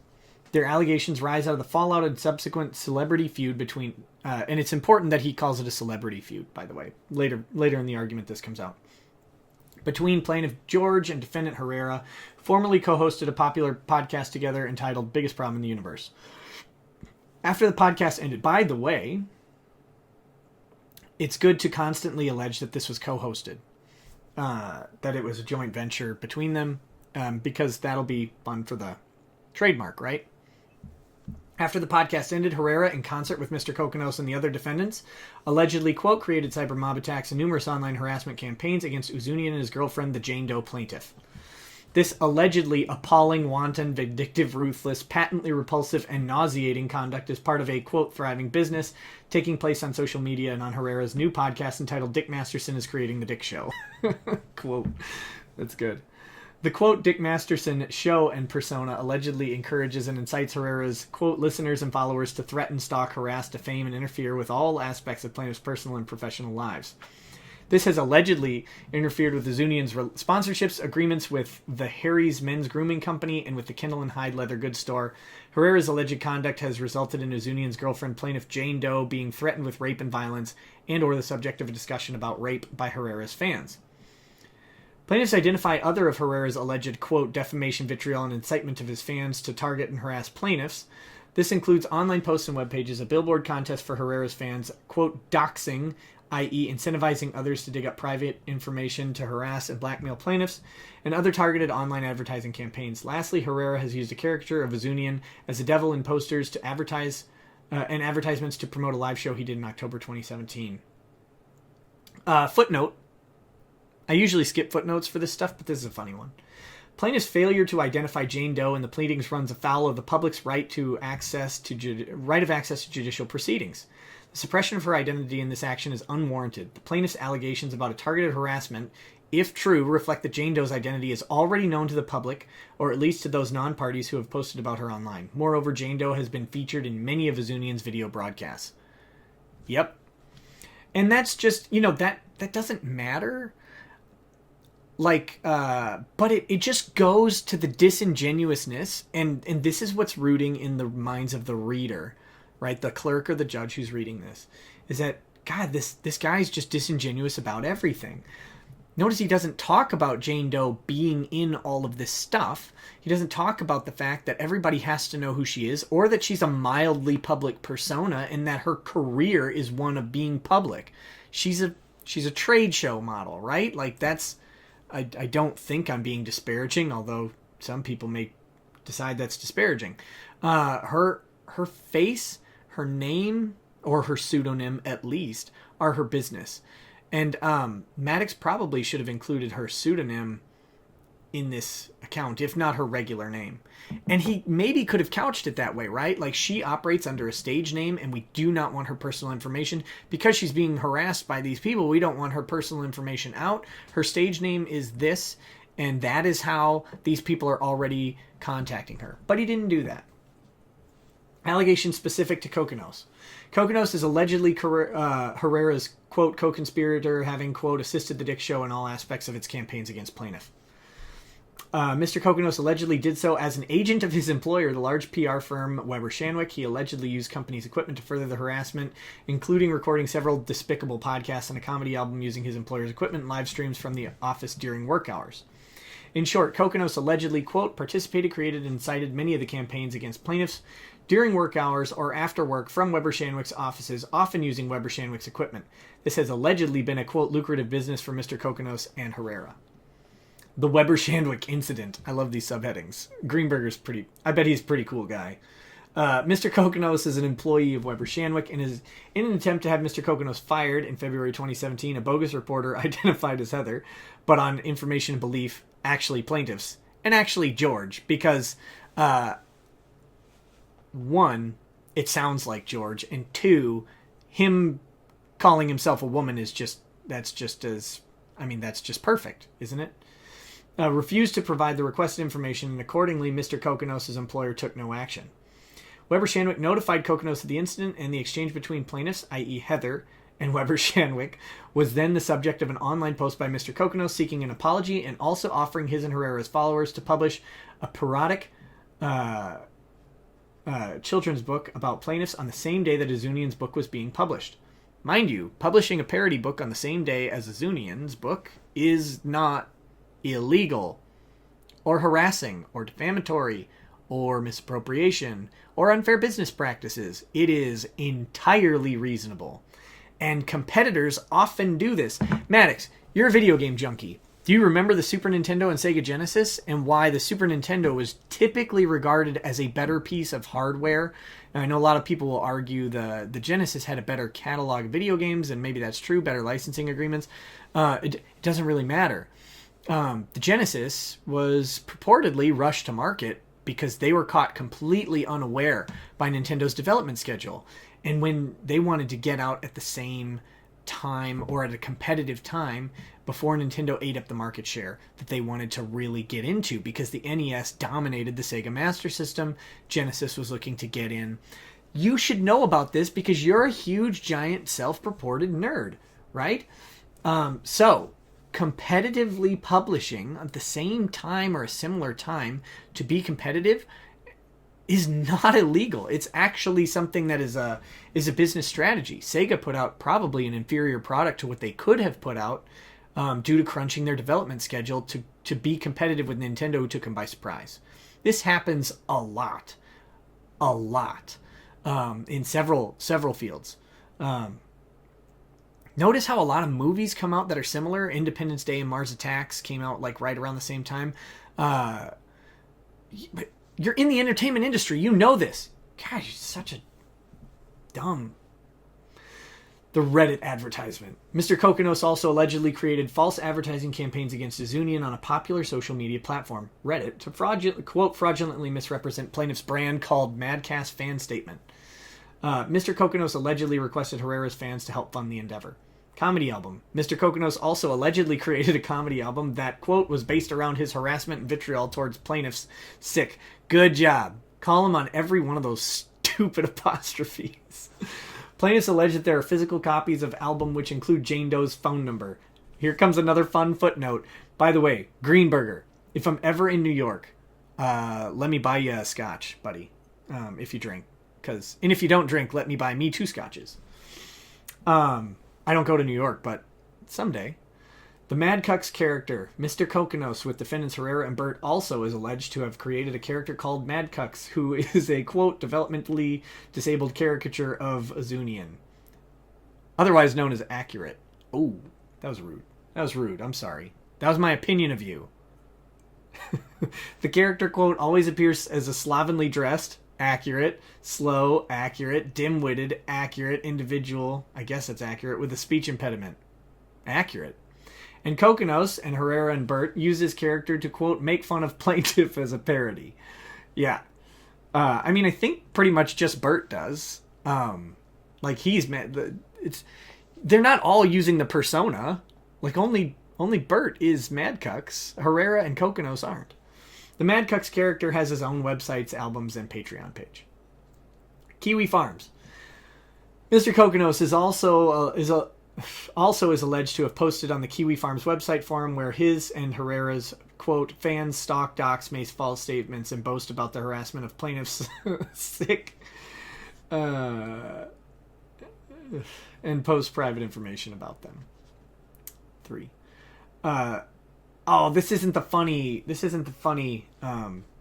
Their allegations rise out of the fallout and subsequent celebrity feud between... and it's important that he calls it a celebrity feud, by the way. Later in the argument, this comes out. Between plaintiff George and defendant Herrera, formerly co-hosted a popular podcast together entitled Biggest Problem in the Universe. After the podcast ended... By the way, it's good to constantly allege that this was co-hosted. That it was a joint venture between them, because that'll be fun for the trademark, right? After the podcast ended, Herrera, in concert with Mr. Kokonos and the other defendants, allegedly, quote, created cyber mob attacks and numerous online harassment campaigns against Uzunian and his girlfriend, the Jane Doe plaintiff. This allegedly appalling, wanton, vindictive, ruthless, patently repulsive, and nauseating conduct is part of a, quote, thriving business taking place on social media and on Herrera's new podcast entitled Dick Masterson is Creating the Dick Show. Quote. That's good. The, quote, Dick Masterson show and persona allegedly encourages and incites Herrera's, quote, listeners and followers to threaten, stalk, harass, defame, and interfere with all aspects of plaintiffs' personal and professional lives. This has allegedly interfered with the Zunian's sponsorships, agreements with the Harry's Men's Grooming Company, and with the Kindle and Hyde Leather Goods Store. Herrera's alleged conduct has resulted in Zunian's girlfriend, plaintiff Jane Doe, being threatened with rape and violence, and or the subject of a discussion about rape by Herrera's fans. Plaintiffs identify other of Herrera's alleged, quote, defamation, vitriol, and incitement of his fans to target and harass plaintiffs. This includes online posts and web pages, a billboard contest for Herrera's fans, quote, doxing, i.e. incentivizing others to dig up private information to harass and blackmail plaintiffs, and other targeted online advertising campaigns. Lastly, Herrera has used a caricature of Uzunian as a devil in posters to advertise and advertisements to promote a live show he did in October 2017. Footnote. I usually skip footnotes for this stuff, but this is a funny one. Plaintiff's failure to identify Jane Doe in the pleadings runs afoul of the public's right of access to judicial proceedings. The suppression of her identity in this action is unwarranted. The plaintiff's allegations about a targeted harassment, if true, reflect that Jane Doe's identity is already known to the public, or at least to those non-parties who have posted about her online. Moreover, Jane Doe has been featured in many of Uzunian's video broadcasts. Yep. And that's just, that doesn't matter. But it just goes to the disingenuousness, and this is what's rooting in the minds of the reader, right? The clerk or the judge who's reading this, is that, God, this guy's just disingenuous about everything. Notice he doesn't talk about Jane Doe being in all of this stuff. He doesn't talk about the fact that everybody has to know who she is, or that she's a mildly public persona, and that her career is one of being public. She's a trade show model, right? That's... I don't think I'm being disparaging, although some people may decide that's disparaging. Her face, her name, or her pseudonym at least, are her business. And Maddox probably should have included her pseudonym in this account, if not her regular name. And he maybe could have couched it that way, right? She operates under a stage name, and we do not want her personal information. Because she's being harassed by these people, we don't want her personal information out. Her stage name is this, and that is how these people are already contacting her. But he didn't do that. Allegations specific to Kokonos. Kokonos is allegedly Herrera's, quote, co-conspirator, having, quote, assisted the Dick Show in all aspects of its campaigns against plaintiff. Mr. Kokonos allegedly did so as an agent of his employer, the large PR firm Weber-Shandwick. He allegedly used company's equipment to further the harassment, including recording several despicable podcasts and a comedy album using his employer's equipment and live streams from the office during work hours. In short, Kokonos allegedly, quote, participated, created, and incited many of the campaigns against plaintiffs during work hours or after work from Weber-Shandwick's offices, often using Weber-Shandwick's equipment. This has allegedly been a, quote, lucrative business for Mr. Kokonos and Herrera. The Weber-Shandwick incident. I love these subheadings. Greenberger's I bet he's a pretty cool guy. Mr. Kokonos is an employee of Weber-Shandwick and is in an attempt to have Mr. Kokonos fired in February 2017. A bogus reporter identified as Heather, but on information and belief, actually plaintiffs, and actually George, because one, it sounds like George, and two, him calling himself a woman is that's just perfect, isn't it? refused to provide the requested information, and accordingly, Mr. Kokonos' employer took no action. Weber Shandwick notified Kokonos of the incident, and the exchange between plaintiffs, i.e. Heather, and Weber Shandwick was then the subject of an online post by Mr. Kokonos seeking an apology and also offering his and Herrera's followers to publish a parodic children's book about plaintiffs on the same day that Azunian's book was being published. Mind you, publishing a parody book on the same day as Azunian's book is not illegal, or harassing, or defamatory, or misappropriation, or unfair business practices. It is entirely reasonable. And competitors often do this. Maddox, you're a video game junkie. Do you remember the Super Nintendo and Sega Genesis and why the Super Nintendo was typically regarded as a better piece of hardware? Now, I know a lot of people will argue the Genesis had a better catalog of video games, and maybe that's true, better licensing agreements. It doesn't really matter. The Genesis was purportedly rushed to market because they were caught completely unaware by Nintendo's development schedule. And when they wanted to get out at the same time or at a competitive time before Nintendo ate up the market share that they wanted to really get into, because the NES dominated the Sega Master System, Genesis was looking to get in. You should know about this because you're a huge, giant, self-purported nerd, right? So, competitively publishing at the same time or a similar time to be competitive is not illegal. It's actually something that is a business strategy. Sega put out probably an inferior product to what they could have put out due to crunching their development schedule to be competitive with Nintendo, who took them by surprise. This happens a lot in several fields. Notice how a lot of movies come out that are similar. Independence Day and Mars Attacks came out like right around the same time. But you're in the entertainment industry. You know this. Gosh, you're such a dumb... The Reddit advertisement. Mr. Kokonos also allegedly created false advertising campaigns against Azunian on a popular social media platform, Reddit, to fraudulently misrepresent plaintiff's brand called Madcast Fan Statement. Mr. Kokonos allegedly requested Herrera's fans to help fund the endeavor. Comedy album. Mr. Kokonos also allegedly created a comedy album that, quote, was based around his harassment and vitriol towards plaintiffs. Sick. Good job. Call him on every one of those stupid apostrophes. Plaintiffs allege that there are physical copies of album which include Jane Doe's phone number. Here comes another fun footnote. By the way, Greenberger, if I'm ever in New York, let me buy you a scotch, buddy, if you drink. And if you don't drink, let me buy me 2 scotches. I don't go to New York, but someday. The Mad Cucks character, Mr. Kokonos, with defendants Herrera and Burt, also is alleged to have created a character called Mad Cucks, who is a, quote, developmentally disabled caricature of Azunian. Otherwise known as Accurate. Oh, that was rude. That was rude. I'm sorry. That was my opinion of you. The character, quote, always appears as a slovenly dressed, accurate, slow, accurate, dim-witted, accurate individual, I guess it's accurate, with a speech impediment. Accurate. And Kokonos and Herrera and Burt use his character to, quote, make fun of plaintiff as a parody. Yeah. I mean, I think pretty much just Burt does. Like, he's mad. They're not all using the persona. Like, only Burt is Mad Cucks. Herrera and Kokonos aren't. The Mad Cucks character has his own websites, albums, and Patreon page. Kiwi Farms. Mr. Kokonos is also is alleged to have posted on the Kiwi Farms website forum where his and Herrera's, quote, fans stalk, dox, make false statements, and boast about the harassment of plaintiffs. Sick. And post private information about them. 3. This isn't the funny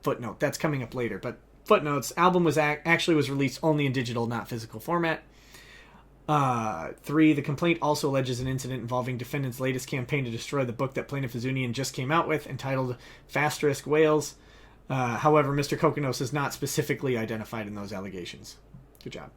footnote. That's coming up later. But footnotes, album was actually was released only in digital, not physical format. 3, the complaint also alleges an incident involving defendant's latest campaign to destroy the book that plaintiff Azunian just came out with, entitled Asterios Whales. However, Mr. Kokonos is not specifically identified in those allegations. Good job.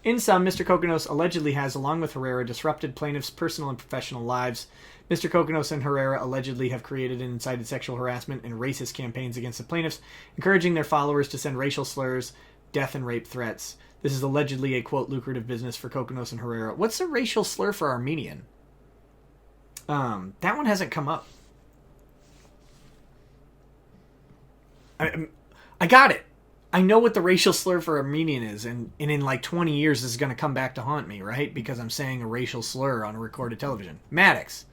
In sum, Mr. Kokonos allegedly has, along with Herrera, disrupted plaintiffs' personal and professional lives. Mr. Kokonos and Herrera allegedly have created and incited sexual harassment and racist campaigns against the plaintiffs, encouraging their followers to send racial slurs, death, and rape threats. This is allegedly a, quote, lucrative business for Kokonos and Herrera. What's a racial slur for Armenian? That one hasn't come up. I got it. I know what the racial slur for Armenian is, and in like 20 years this is going to come back to haunt me, right? Because I'm saying a racial slur on a recorded television. Maddox.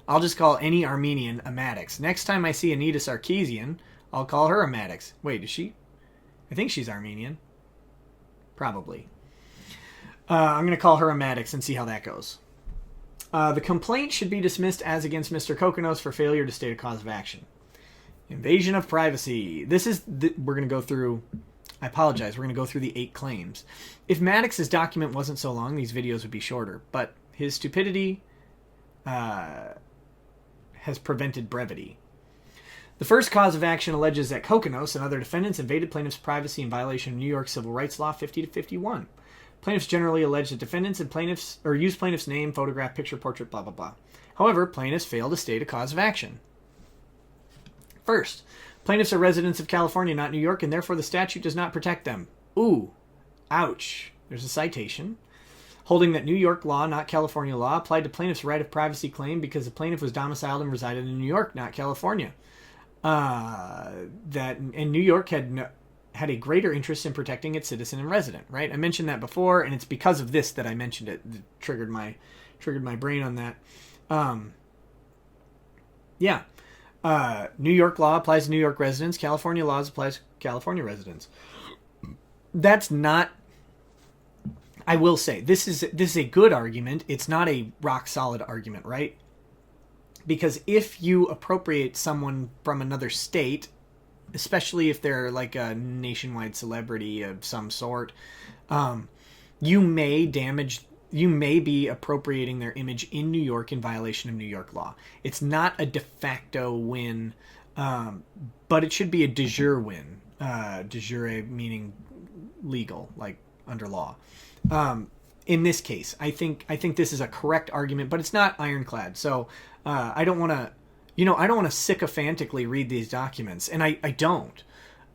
I'll just call any Armenian a Maddox. Next time I see Anita Sarkeesian, I'll call her a Maddox. Wait, is she? I think she's Armenian. Probably. I'm going to call her a Maddox and see how that goes. The complaint should be dismissed as against Mr. Kokonos for failure to state a cause of action. Invasion of privacy. This is... we're going to go through... I apologize. We're going to go through the 8 claims. If Maddox's document wasn't so long, these videos would be shorter. But his stupidity has prevented brevity. The first cause of action alleges that Kokonos and other defendants invaded plaintiffs' privacy in violation of New York Civil Rights Law 50-51. Plaintiffs generally allege that defendants and plaintiffs or use plaintiff's name, photograph, picture, portrait, blah, blah, blah. However, plaintiffs fail to state a cause of action. First, plaintiffs are residents of California, not New York, and therefore the statute does not protect them. Ooh. Ouch. There's a citation holding that New York law, not California law, applied to plaintiff's right of privacy claim because the plaintiff was domiciled and resided in New York, not California. And New York had a greater interest in protecting its citizen and resident, right? I mentioned that before, and it's because of this that I mentioned it. That triggered my brain on that. New York law applies to New York residents. California laws applies to California residents. That's not... I will say, this is a good argument. It's not a rock-solid argument, right? Because if you appropriate someone from another state, especially if they're like a nationwide celebrity of some sort, you may be appropriating their image in New York in violation of New York law. It's not a de facto win, but it should be a de jure win. De jure meaning legal, like under law. In this case, I think this is a correct argument, but it's not ironclad. So I don't want to sycophantically read these documents, and I don't.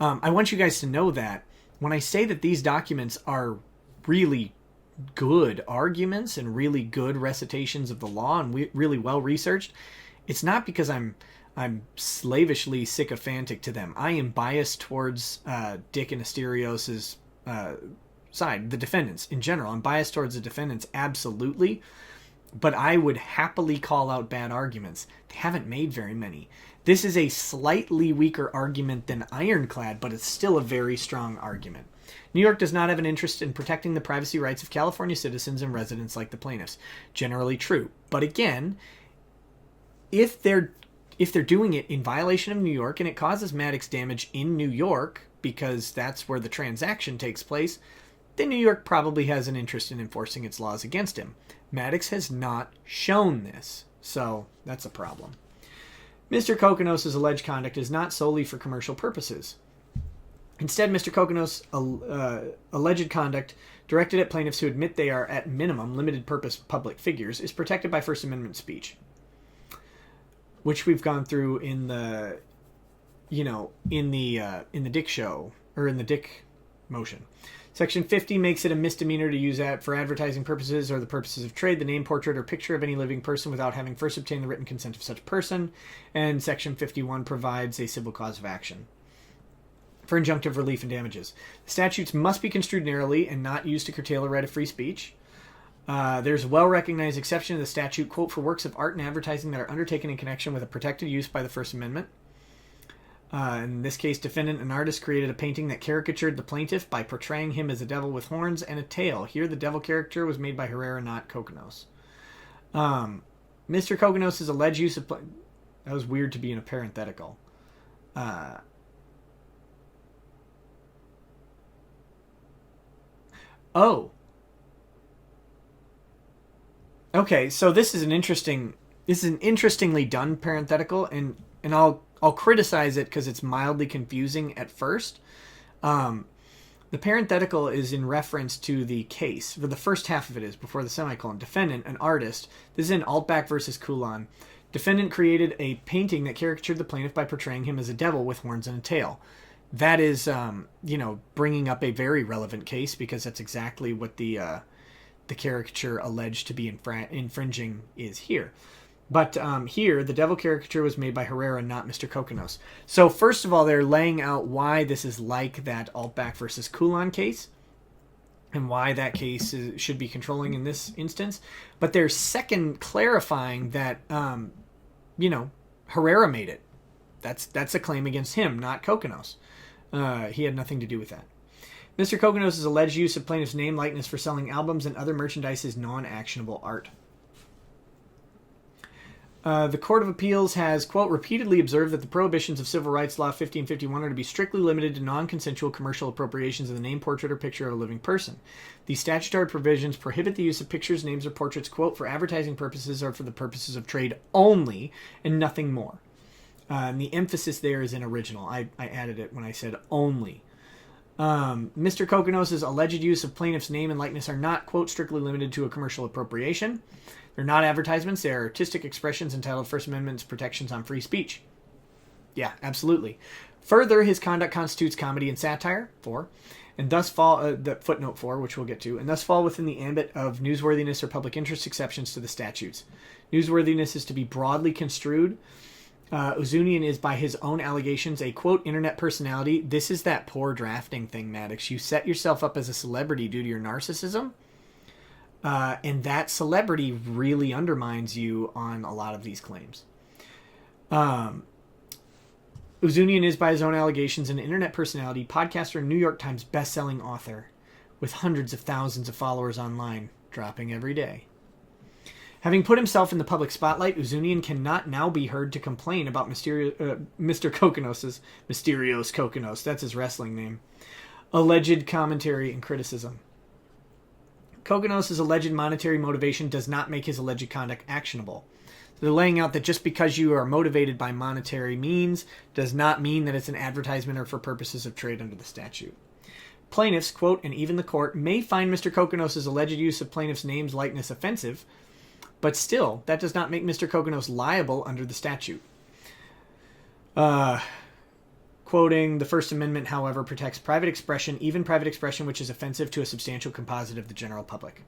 I want you guys to know that when I say that these documents are really good arguments and really good recitations of the law and really well researched, it's not because I'm slavishly sycophantic to them. I am biased towards Dick and Asterios' side, the defendants in general. I'm biased towards the defendants, absolutely. But I would happily call out bad arguments. They haven't made very many. This is a slightly weaker argument than ironclad, but it's still a very strong argument. New York does not have an interest in protecting the privacy rights of California citizens and residents like the plaintiffs. Generally true. But again, if they're doing it in violation of New York and it causes Maddox damage in New York because that's where the transaction takes place, then New York probably has an interest in enforcing its laws against him. Maddox has not shown this, so that's a problem. Mr. Kokonos' alleged conduct is not solely for commercial purposes. Instead, Mr. Kokonos' alleged conduct directed at plaintiffs who admit they are, at minimum, limited-purpose public figures is protected by First Amendment speech, which we've gone through in the Dick show, or in the Dick motion. Section 50 makes it a misdemeanor to use that for advertising purposes or the purposes of trade, the name, portrait, or picture of any living person without having first obtained the written consent of such person. And Section 51 provides a civil cause of action for injunctive relief and damages. The statutes must be construed narrowly and not used to curtail the right of free speech. There's a well-recognized exception to the statute, quote, for works of art and advertising that are undertaken in connection with a protected use by the First Amendment. In this case, defendant, an artist, created a painting that caricatured the plaintiff by portraying him as a devil with horns and a tail. Here, the devil caricature was made by Herrera, not Kokonos. Mr. Kokonos' alleged use of... That was weird to be in a parenthetical. Oh. Okay, so this is an interestingly done parenthetical, and I'll criticize it because it's mildly confusing at first. The parenthetical is in reference to the case. For the first half of it is before the semicolon. Defendant, an artist. This is in Altback versus Coulon. Defendant created a painting that caricatured the plaintiff by portraying him as a devil with horns and a tail. That is, bringing up a very relevant case because that's exactly what the caricature alleged to be infringing is here. But here, the devil caricature was made by Herrera, not Mr. Kokkinos. So first of all, they're laying out why this is like that Altback versus Coulon case, and why that case should be controlling in this instance. But they're second clarifying that, Herrera made it. That's a claim against him, not Kokkinos. He had nothing to do with that. Mr. Kokkinos' alleged use of plaintiff's name likeness for selling albums and other merchandise is non-actionable art. The Court of Appeals has, quote, repeatedly observed that the prohibitions of Civil Rights Law 1551 are to be strictly limited to non-consensual commercial appropriations of the name, portrait, or picture of a living person. These statutory provisions prohibit the use of pictures, names, or portraits, quote, for advertising purposes or for the purposes of trade only, and nothing more. And the emphasis there is in original. I added it when I said only. Mr. Kokkinos' alleged use of plaintiff's name and likeness are not, quote, strictly limited to a commercial appropriation. They're not advertisements. They're artistic expressions entitled First Amendment's protections on free speech. Yeah, absolutely. Further, his conduct constitutes comedy and satire, 4, and thus fall, the footnote 4, which we'll get to, and thus fall within the ambit of newsworthiness or public interest exceptions to the statutes. Newsworthiness is to be broadly construed. Ozunian is, by his own allegations, a, quote, internet personality. This is that poor drafting thing, Maddox. You set yourself up as a celebrity due to your narcissism. And that celebrity really undermines you on a lot of these claims. Ozunian is, by his own allegations, an internet personality, podcaster, and New York Times best-selling author with hundreds of thousands of followers online, dropping every day. Having put himself in the public spotlight, Ozunian cannot now be heard to complain about Mr. Kokkinos' Asterios Kokkinos, that's his wrestling name, alleged commentary and criticism. Kokkinos' alleged monetary motivation does not make his alleged conduct actionable. So they're laying out that just because you are motivated by monetary means does not mean that it's an advertisement or for purposes of trade under the statute. Plaintiffs, quote, and even the court, may find Mr. Kokkinos' alleged use of plaintiff's name's likeness offensive, but still, that does not make Mr. Kokkinos liable under the statute. Quoting, the First Amendment, however, protects private expression, even private expression which is offensive to a substantial composite of the general public.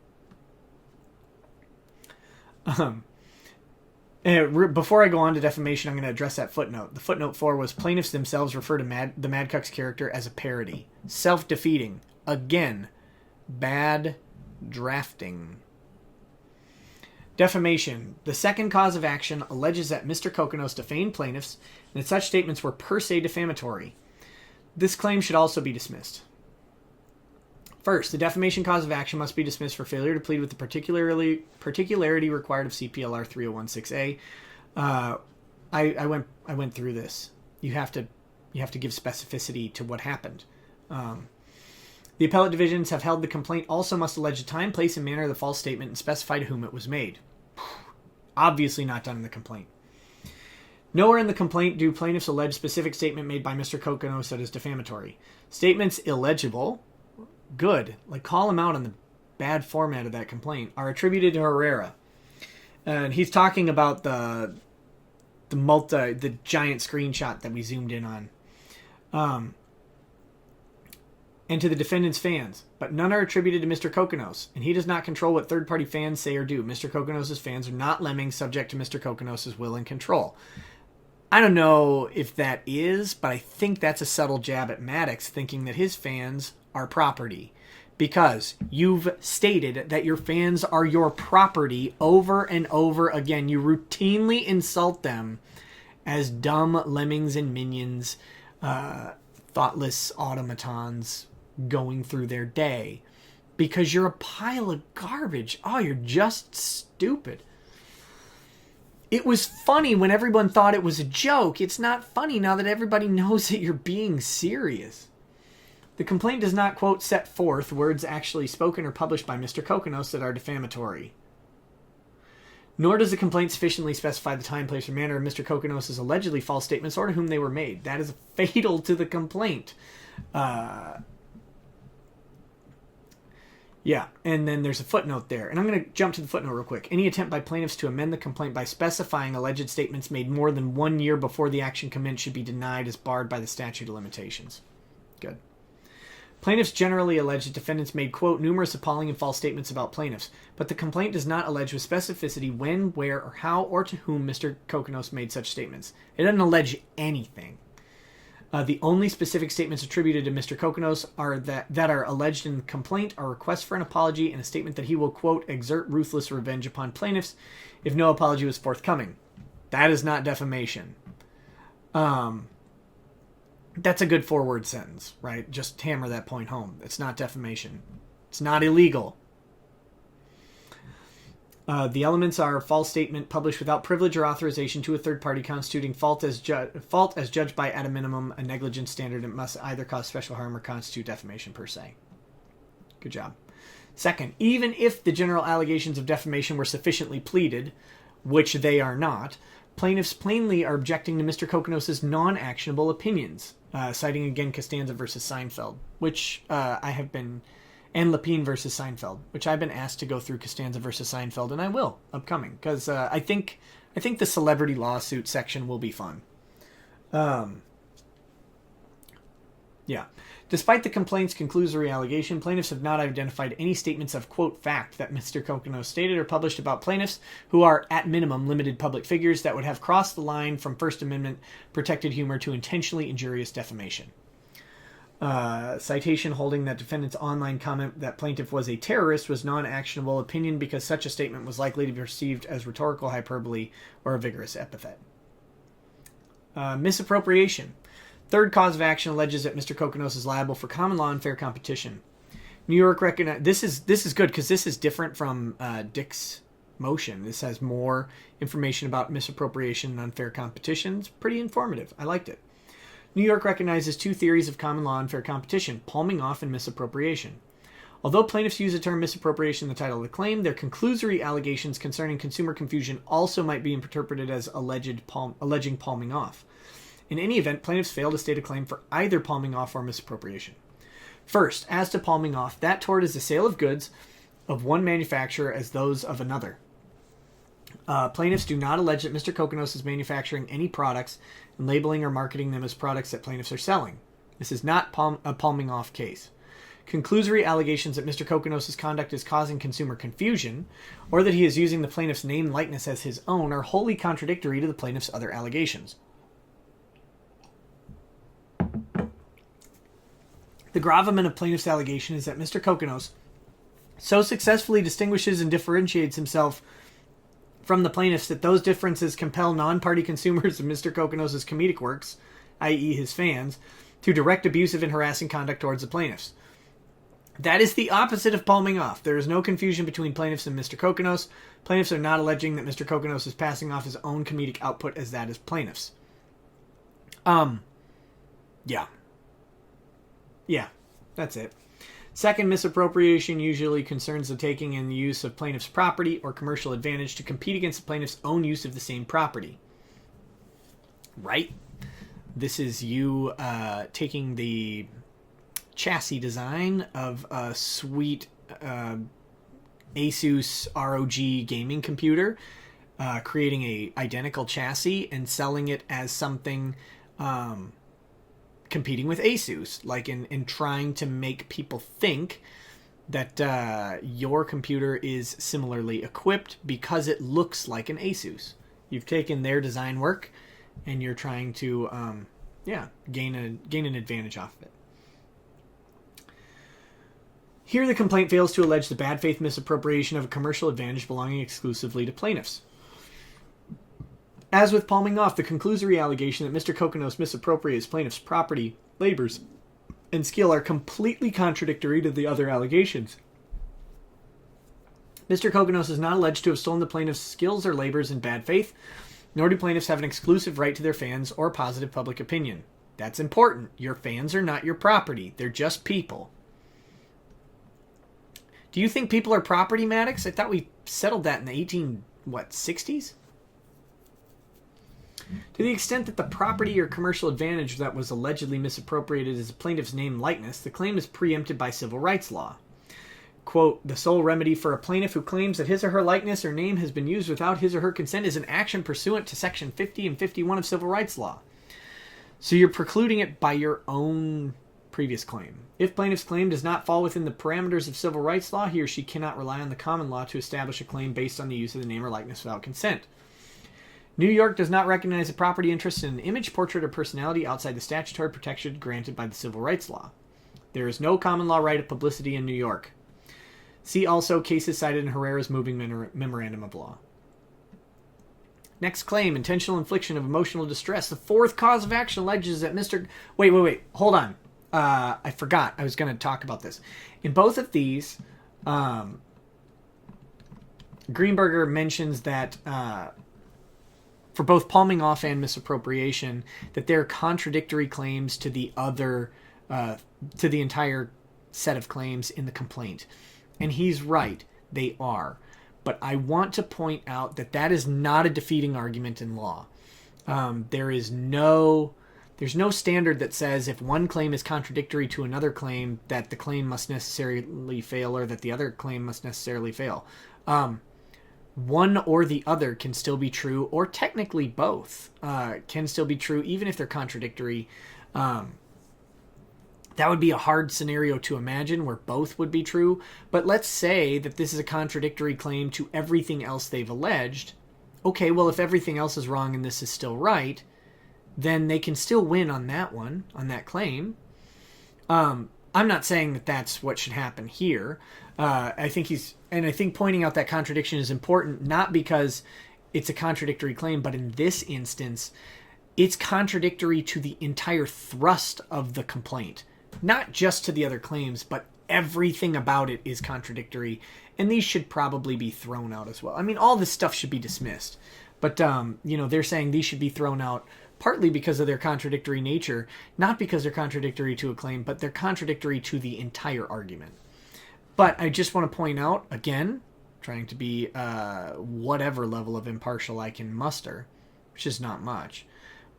Before I go on to defamation, I'm going to address that footnote. The footnote 4 was plaintiffs themselves refer to the Maddox character as a parody. Self-defeating. Again, bad drafting. Defamation. The second cause of action alleges that Mr. Kokkinos defamed plaintiffs and that such statements were per se defamatory. This claim should also be dismissed. First, the defamation cause of action must be dismissed for failure to plead with the particularity required of CPLR 3016A. I went through this. You have to give specificity to what happened. The appellate divisions have held the complaint also must allege the time, place, and manner of the false statement and specify to whom it was made. Obviously not done in the complaint. Nowhere in the complaint do plaintiffs allege specific statement made by Mr. Kokkinos that is defamatory. Statements illegible, good, like call him out on the bad format of that complaint, are attributed to Herrera. And he's talking about the giant screenshot that we zoomed in on. And to the defendant's fans, but none are attributed to Mr. Kokkinos, and he does not control what third-party fans say or do. Mr. Kokkinos' fans are not lemmings subject to Mr. Kokkinos' will and control. I don't know if that is, but I think that's a subtle jab at Maddox, thinking that his fans are property. Because you've stated that your fans are your property over and over again. You routinely insult them as dumb lemmings and minions, thoughtless automatons going through their day because you're a pile of garbage. Oh, you're just stupid. It was funny when everyone thought it was a joke. It's not funny now that everybody knows that you're being serious. The complaint does not, quote, set forth words actually spoken or published by Mr. Kokkinos that are defamatory. Nor does the complaint sufficiently specify the time, place, or manner of Mr. Kokkinos' allegedly false statements or to whom they were made. That is fatal to the complaint. Yeah, and then there's a footnote there. And I'm going to jump to the footnote real quick. Any attempt by plaintiffs to amend the complaint by specifying alleged statements made more than 1 year before the action commenced should be denied as barred by the statute of limitations. Good. Plaintiffs generally allege that defendants made, quote, numerous appalling and false statements about plaintiffs, but the complaint does not allege with specificity when, where, or how, or to whom Mr. Kokkinos made such statements. It doesn't allege anything. The only specific statements attributed to Mr. Kokkinos are that are alleged in the complaint are requests for an apology and a statement that he will, quote, exert ruthless revenge upon plaintiffs if no apology was forthcoming. That is not defamation. That's a good four-word sentence, right? Just hammer that point home. It's not defamation. It's not illegal. The elements are false statement published without privilege or authorization to a third party constituting fault as judged by, at a minimum, a negligence standard. It must either cause special harm or constitute defamation per se. Good job. Second, even if the general allegations of defamation were sufficiently pleaded, which they are not, plaintiffs plainly are objecting to Mr. Kokkinos' non-actionable opinions, citing again Costanza versus Seinfeld, which I have been... and Lapine versus Seinfeld, which I've been asked to go through Costanza versus Seinfeld, and I will, upcoming, because I think the celebrity lawsuit section will be fun. Yeah. Despite the complaint's conclusory allegation, plaintiffs have not identified any statements of, quote, fact that Mr. Kokkinos stated or published about plaintiffs who are, at minimum, limited public figures that would have crossed the line from First Amendment protected humor to intentionally injurious defamation. Citation holding that defendant's online comment that plaintiff was a terrorist was non-actionable opinion because such a statement was likely to be perceived as rhetorical hyperbole or a vigorous epithet. Misappropriation. Third cause of action alleges that Mr. Kokkinos is liable for common law unfair competition. New York recognized... This is good because this is different from Dick's motion. This has more information about misappropriation and unfair competition. It's pretty informative. I liked it. New York recognizes two theories of common law unfair competition, palming off and misappropriation. Although plaintiffs use the term misappropriation in the title of the claim, their conclusory allegations concerning consumer confusion also might be interpreted as alleging palming off. In any event, plaintiffs fail to state a claim for either palming off or misappropriation. First, as to palming off, that tort is the sale of goods of one manufacturer as those of another. Plaintiffs do not allege that Mr. Kokkinos is manufacturing any products and labeling or marketing them as products that plaintiffs are selling. This is not a palming off case. Conclusory allegations that Mr. Kokkinos' conduct is causing consumer confusion, or that he is using the plaintiff's name and likeness as his own, are wholly contradictory to the plaintiff's other allegations. The gravamen of plaintiff's allegation is that Mr. Kokkinos so successfully distinguishes and differentiates himself from the plaintiffs that those differences compel non-party consumers of Mr. Kokkinos' comedic works, i.e. his fans, to direct abusive and harassing conduct towards the plaintiffs. That is the opposite of palming off. There is no confusion between plaintiffs and Mr. Kokkinos. Plaintiffs are not alleging that Mr. Kokkinos is passing off his own comedic output as that is plaintiffs. Yeah, that's it. Second, misappropriation usually concerns the taking and the use of plaintiff's property or commercial advantage to compete against the plaintiff's own use of the same property. Right? This is you taking the chassis design of a sweet Asus ROG gaming computer, creating a identical chassis and selling it as something... competing with Asus, like in trying to make people think that your computer is similarly equipped because it looks like an Asus. You've taken their design work and you're trying to gain an advantage off of it. Here the complaint fails to allege the bad faith misappropriation of a commercial advantage belonging exclusively to plaintiffs. As with palming off, the conclusory allegation that Mr. Kokkinos misappropriates plaintiff's property, labors, and skill are completely contradictory to the other allegations. Mr. Kokkinos is not alleged to have stolen the plaintiff's skills or labors in bad faith, nor do plaintiffs have an exclusive right to their fans or positive public opinion. That's important. Your fans are not your property. They're just people. Do you think people are property, Maddox? I thought we settled that in the 60s? To the extent that the property or commercial advantage that was allegedly misappropriated is a plaintiff's name and likeness, the claim is preempted by civil rights law. Quote, the sole remedy for a plaintiff who claims that his or her likeness or name has been used without his or her consent is an action pursuant to Section 50 and 51 of civil rights law. So you're precluding it by your own previous claim. If plaintiff's claim does not fall within the parameters of civil rights law, he or she cannot rely on the common law to establish a claim based on the use of the name or likeness without consent. New York does not recognize a property interest in an image, portrait, or personality outside the statutory protection granted by the civil rights law. There is no common law right of publicity in New York. See also cases cited in Herrera's moving memorandum of law. Next claim, intentional infliction of emotional distress. The fourth cause of action alleges that Mr. Wait. Hold on. I forgot. I was going to talk about this. In both of these, Greenberger mentions that for both palming off and misappropriation, that they're contradictory claims to the other, to the entire set of claims in the complaint. And he's right. They are. But I want to point out that that is not a defeating argument in law. There's no standard that says if one claim is contradictory to another claim that the claim must necessarily fail or that the other claim must necessarily fail. One or the other can still be true, or technically both can still be true, even if they're contradictory. That would be a hard scenario to imagine where both would be true. But let's say that this is a contradictory claim to everything else they've alleged. Okay, well, if everything else is wrong and this is still right, then they can still win on that one, on that claim. I'm not saying that that's what should happen here. I think pointing out that contradiction is important, not because it's a contradictory claim, but in this instance, it's contradictory to the entire thrust of the complaint. Not just to the other claims, but everything about it is contradictory, and these should probably be thrown out as well. I mean, all this stuff should be dismissed, but they're saying these should be thrown out partly because of their contradictory nature, not because they're contradictory to a claim, but they're contradictory to the entire argument. But I just want to point out, again, trying to be whatever level of impartial I can muster, which is not much,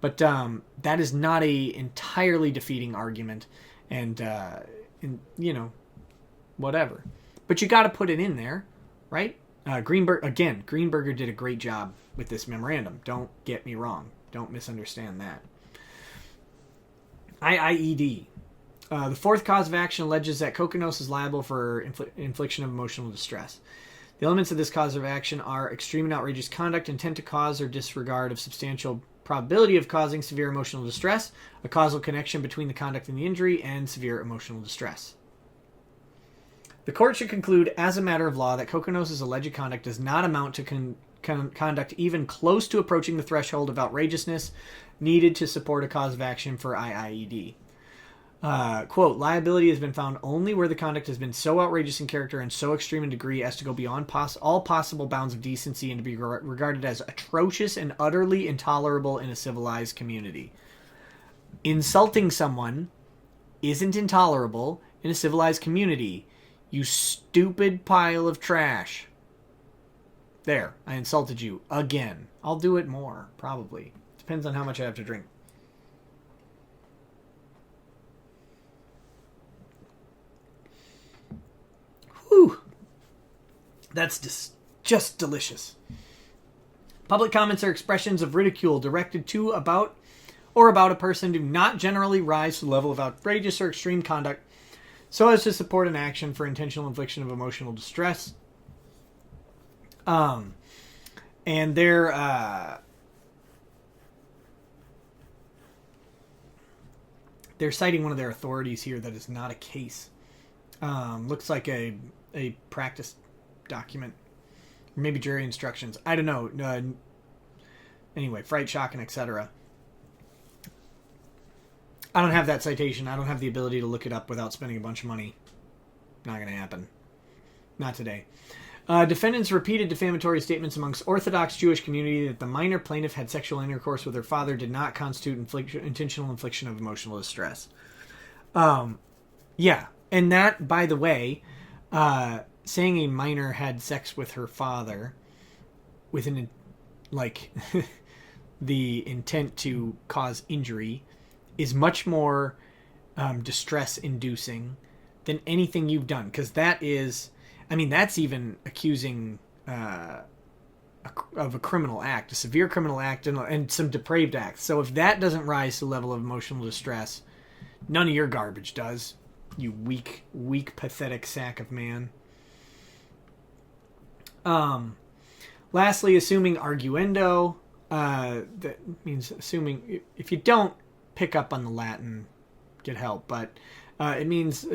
but that is not a entirely defeating argument. And whatever. But you got to put it in there, right? Greenberger did a great job with this memorandum. Don't get me wrong. Don't misunderstand that. IIED. The fourth cause of action alleges that Kokkinos is liable for infliction of emotional distress. The elements of this cause of action are extreme and outrageous conduct, intent to cause or disregard of substantial probability of causing severe emotional distress, a causal connection between the conduct and the injury, and severe emotional distress. The court should conclude, as a matter of law, that Kokkinos' alleged conduct does not amount to conduct even close to approaching the threshold of outrageousness needed to support a cause of action for IIED. Quote, liability has been found only where the conduct has been so outrageous in character and so extreme in degree as to go beyond all possible bounds of decency and to be regarded as atrocious and utterly intolerable in a civilized community. Insulting someone isn't intolerable in a civilized community. You stupid pile of trash. There, I insulted you again. I'll do it more, probably. Depends on how much I have to drink. Whew. That's just delicious. Public comments are expressions of ridicule directed to, about, or about a person do not generally rise to the level of outrageous or extreme conduct so as to support an action for intentional infliction of emotional distress. And they're citing one of their authorities here that is not a case. Looks like a practice document, or maybe jury instructions. I don't know. Anyway, fright, shock, and etc. I don't have that citation. I don't have the ability to look it up without spending a bunch of money. Not going to happen. Not today. Defendants repeated defamatory statements amongst Orthodox Jewish community that the minor plaintiff had sexual intercourse with her father did not constitute intentional infliction of emotional distress. Yeah. And that, by the way, saying a minor had sex with her father with the intent to cause injury is much more distress-inducing than anything you've done. Because that is, that's even accusing of a criminal act, a severe criminal act, and some depraved acts. So if that doesn't rise to the level of emotional distress, None of your garbage does, you weak, pathetic sack of man. Lastly, assuming arguendo. That means assuming, if you don't pick up on the Latin, get help. But it means,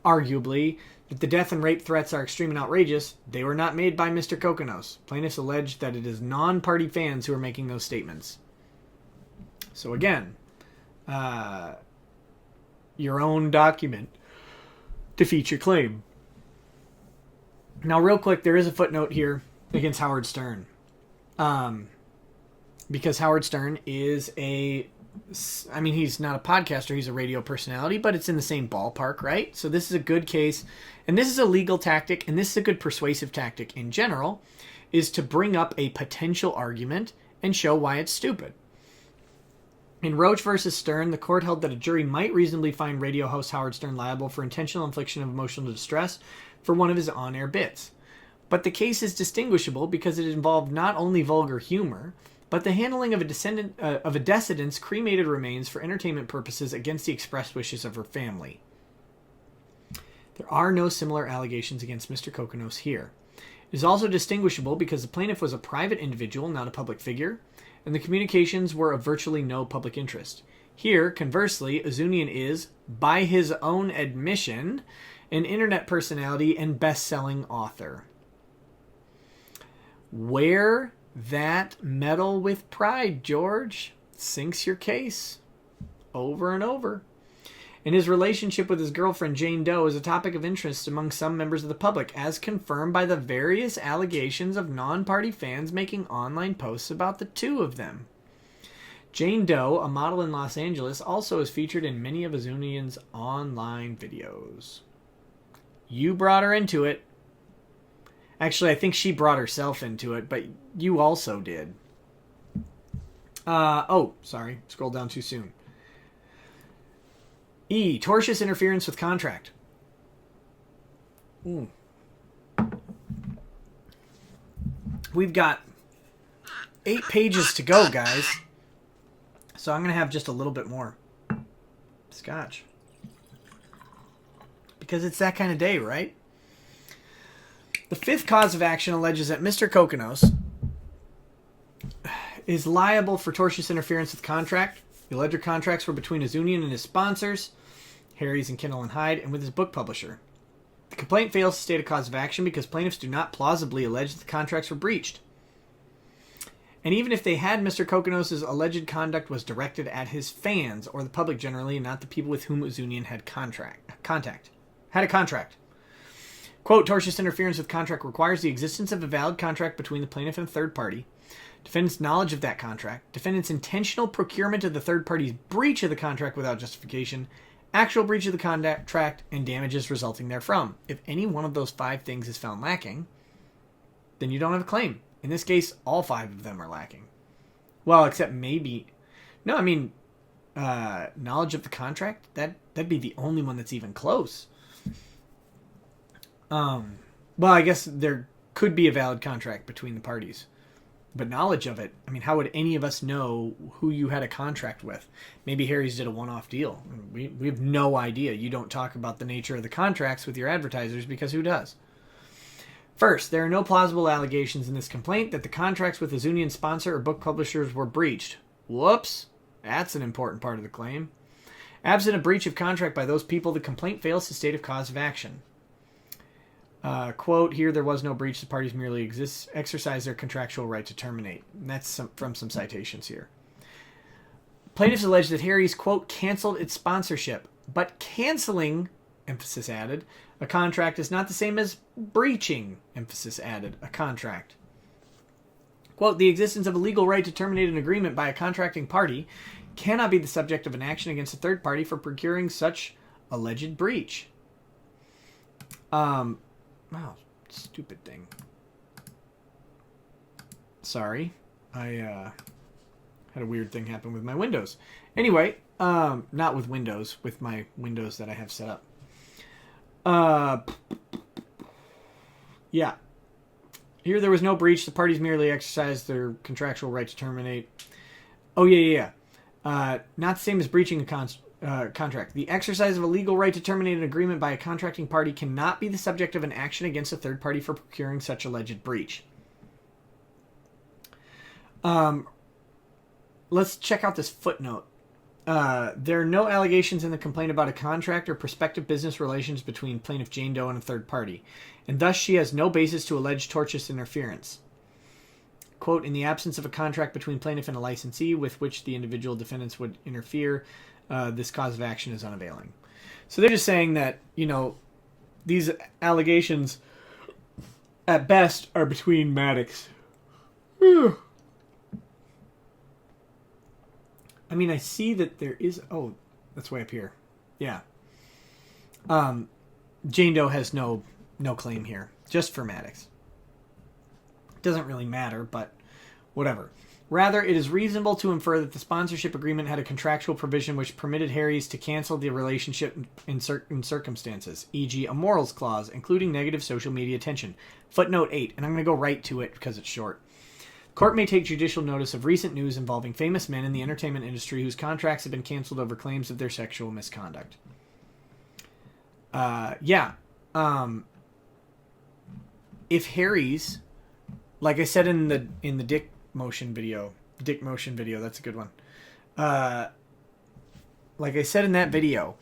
arguably, that the death and rape threats are extreme and outrageous. They were not made by Mr. Kokonos. Plaintiffs allege that it is non-party fans who are making those statements. So again, your own document defeats your claim. Now, real quick, there is a footnote here against Howard Stern. Because Howard Stern is he's not a podcaster, he's a radio personality, but it's in the same ballpark, right? So this is a good case, and this is a legal tactic, and this is a good persuasive tactic in general, is to bring up a potential argument and show why it's stupid. In Roach versus Stern, the court held that a jury might reasonably find radio host Howard Stern liable for intentional infliction of emotional distress for one of his on-air bits. But the case is distinguishable because it involved not only vulgar humor, but the handling of a decedent's cremated remains for entertainment purposes against the expressed wishes of her family. There are no similar allegations against Mr. Kokonos here. It is also distinguishable because the plaintiff was a private individual, not a public figure, and the communications were of virtually no public interest. Here, conversely, Azunian is, by his own admission, an internet personality and best-selling author. Wear that medal with pride, George. Sinks your case over and over. And his relationship with his girlfriend Jane Doe is a topic of interest among some members of the public, as confirmed by the various allegations of non-party fans making online posts about the two of them. Jane Doe, a model in Los Angeles, also is featured in many of Azunian's online videos. You brought her into it. Actually, I think she brought herself into it, but you also did. Sorry. Scrolled down too soon. E. Tortious interference with contract. We've got 8 pages to go, guys. So I'm going to have just a little bit more scotch. Because it's that kind of day, right? The 5th cause of action alleges that Mr. Kokonos is liable for tortious interference with contract. The alleged contracts were between Azunian and his sponsors, Harry's and Kindle and Hyde, and with his book publisher. The complaint fails to state a cause of action because plaintiffs do not plausibly allege that the contracts were breached. And even if they had, Mr. Kokonos' alleged conduct was directed at his fans, or the public generally, and not the people with whom Azunian had a contract. Quote, tortious interference with contract requires the existence of a valid contract between the plaintiff and a third party, defendant's knowledge of that contract, defendant's intentional procurement of the third party's breach of the contract without justification, actual breach of the contract, and damages resulting therefrom. If any one of those 5 things is found lacking, then you don't have a claim. In this case, all 5 of them are lacking. Well, except maybe... No, I mean, knowledge of the contract? That'd be the only one that's even close. Well, I guess there could be a valid contract between the parties. But knowledge of it, I mean, how would any of us know who you had a contract with? Maybe Harry's did a one-off deal. We have no idea. You don't talk about the nature of the contracts with your advertisers because who does? First, there are no plausible allegations in this complaint that the contracts with Azunian's sponsor or book publishers were breached. Whoops. That's an important part of the claim. Absent a breach of contract by those people, the complaint fails to state a cause of action. Quote, here there was no breach. The parties merely exercise their contractual right to terminate. And that's from some citations here. Plaintiffs allege that Harry's, quote, canceled its sponsorship. But canceling, emphasis added, a contract is not the same as breaching, emphasis added, a contract. Quote, the existence of a legal right to terminate an agreement by a contracting party cannot be the subject of an action against a third party for procuring such alleged breach. Wow, stupid thing. Sorry. I had a weird thing happen with my Windows. Anyway, not with Windows, with my Windows that I have set up. Yeah. Here there was no breach. The parties merely exercised their contractual right to terminate. Oh, yeah. Not the same as breaching a contract. The exercise of a legal right to terminate an agreement by a contracting party cannot be the subject of an action against a third party for procuring such alleged breach. Let's check out this footnote. There are no allegations in the complaint about a contract or prospective business relations between plaintiff Jane Doe and a third party, and thus she has no basis to allege tortious interference. Quote, in the absence of a contract between plaintiff and a licensee with which the individual defendants would interfere, this cause of action is unavailing. So they're just saying that, these allegations at best are between Maddox. I mean, I see that there is... Oh, that's way up here. Yeah. Jane Doe has no claim here. Just for Maddox. Doesn't really matter, but whatever. Rather, it is reasonable to infer that the sponsorship agreement had a contractual provision which permitted Harry's to cancel the relationship in certain circumstances, e.g. a morals clause, including negative social media attention. Footnote 8, and I'm going to go right to it because it's short. Court may take judicial notice of recent news involving famous men in the entertainment industry whose contracts have been canceled over claims of their sexual misconduct. If Harry's, like I said in the Dick Motion video, that's a good one. Like I said in that video,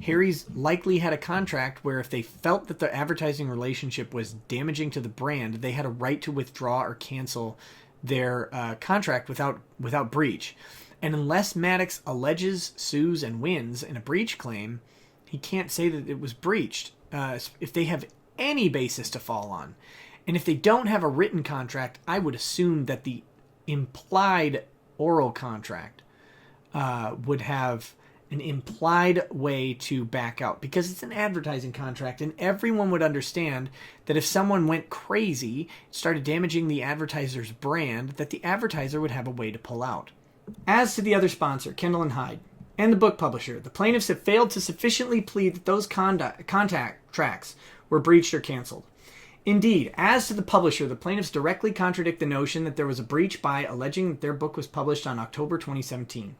Harry's likely had a contract where if they felt that the advertising relationship was damaging to the brand, they had a right to withdraw or cancel their contract without breach. And unless Maddox alleges, sues, and wins in a breach claim, he can't say that it was breached if they have any basis to fall on. And if they don't have a written contract, I would assume that the implied oral contract would have an implied way to back out, because it's an advertising contract, and everyone would understand that if someone went crazy, started damaging the advertiser's brand, that the advertiser would have a way to pull out. As to the other sponsor, Kendall and Hyde, and the book publisher, the plaintiffs have failed to sufficiently plead that those contracts were breached or canceled. Indeed, as to the publisher, the plaintiffs directly contradict the notion that there was a breach by alleging that their book was published on October 2017.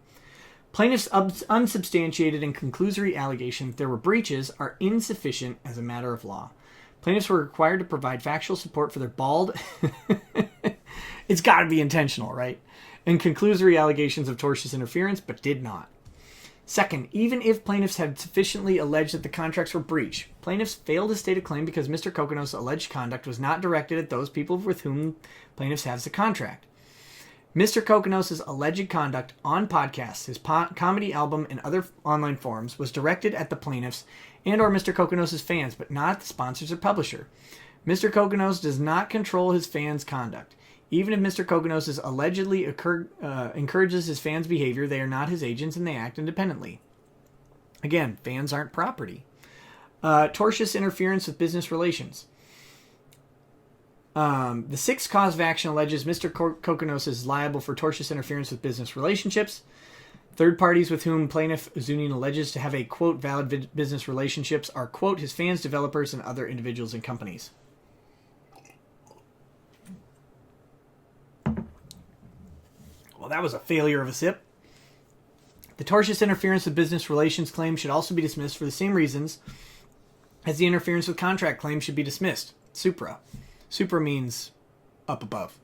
Plaintiffs' unsubstantiated and conclusory allegation that there were breaches are insufficient as a matter of law. Plaintiffs were required to provide factual support for their bald... It's got to be intentional, right? And conclusory allegations of tortious interference, but did not. Second, even if plaintiffs had sufficiently alleged that the contracts were breached, plaintiffs failed to state a claim because Mr. Kokonos' alleged conduct was not directed at those people with whom plaintiffs has the contract. Mr. Kokonos' alleged conduct on podcasts, his comedy album, and other online forums was directed at the plaintiffs and or Mr. Kokonos' fans, but not the sponsors or publisher. Mr. Kokonos does not control his fans' conduct. Even if Mr. Kokonos allegedly encourages his fans' behavior, they are not his agents and they act independently. Again, fans aren't property. Tortious interference with business relations. The sixth cause of action alleges Mr. Kokonos is liable for tortious interference with business relationships. Third parties with whom plaintiff Zunian alleges to have a, quote, valid business relationships are, quote, his fans, developers, and other individuals and companies. Well, that was a failure of a sip. The tortious interference with business relations claim should also be dismissed for the same reasons as the interference with contract claim should be dismissed. Supra. Supra means up above.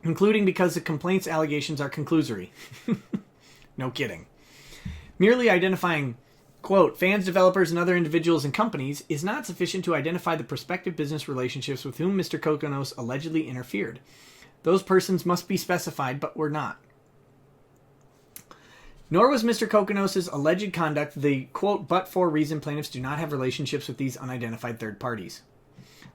Including because the complaint's allegations are conclusory. No kidding. Merely identifying, quote, fans, developers, and other individuals and companies is not sufficient to identify the prospective business relationships with whom Mr. Kokonos allegedly interfered. Those persons must be specified, but were not. Nor was Mr. Kokonos' alleged conduct the, quote, but-for reason plaintiffs do not have relationships with these unidentified third parties.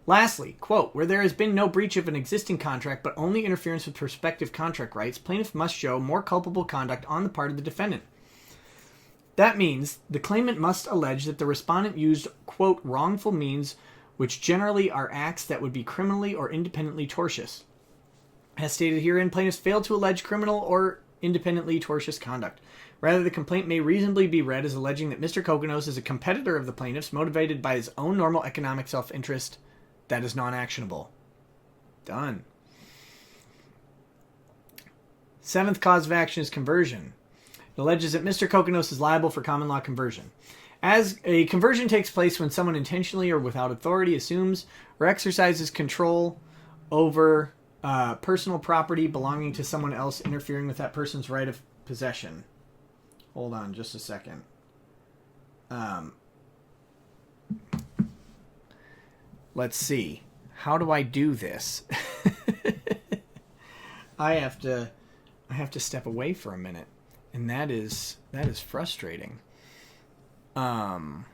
Lastly, quote, where there has been no breach of an existing contract but only interference with prospective contract rights, plaintiff must show more culpable conduct on the part of the defendant. That means the claimant must allege that the respondent used, quote, wrongful means, which generally are acts that would be criminally or independently tortious. As stated herein, plaintiffs failed to allege criminal or independently tortious conduct. Rather, the complaint may reasonably be read as alleging that Mr. Kokonos is a competitor of the plaintiffs motivated by his own normal economic self-interest that is non-actionable. Done. Seventh cause of action is conversion. It alleges that Mr. Kokonos is liable for common law conversion. As a conversion takes place when someone intentionally or without authority assumes or exercises control over personal property belonging to someone else, interfering with that person's right of possession. Hold on just a second. Let's see. How do I do this? I have to step away for a minute, and that is frustrating. All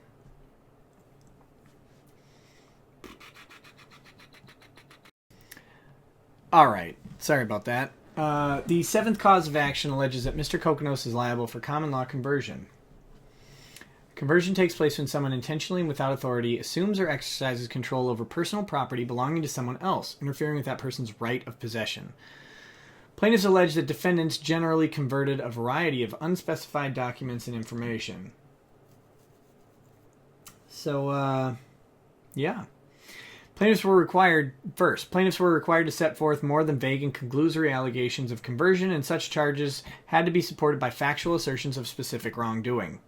right. Sorry about that. The seventh cause of action alleges that Mr. Kokonos is liable for common law conversion. Conversion takes place when someone intentionally and without authority assumes or exercises control over personal property belonging to someone else, interfering with that person's right of possession. Plaintiffs allege that defendants generally converted a variety of unspecified documents and information. So, yeah. Plaintiffs were required to set forth more than vague and conclusory allegations of conversion, and such charges had to be supported by factual assertions of specific wrongdoing.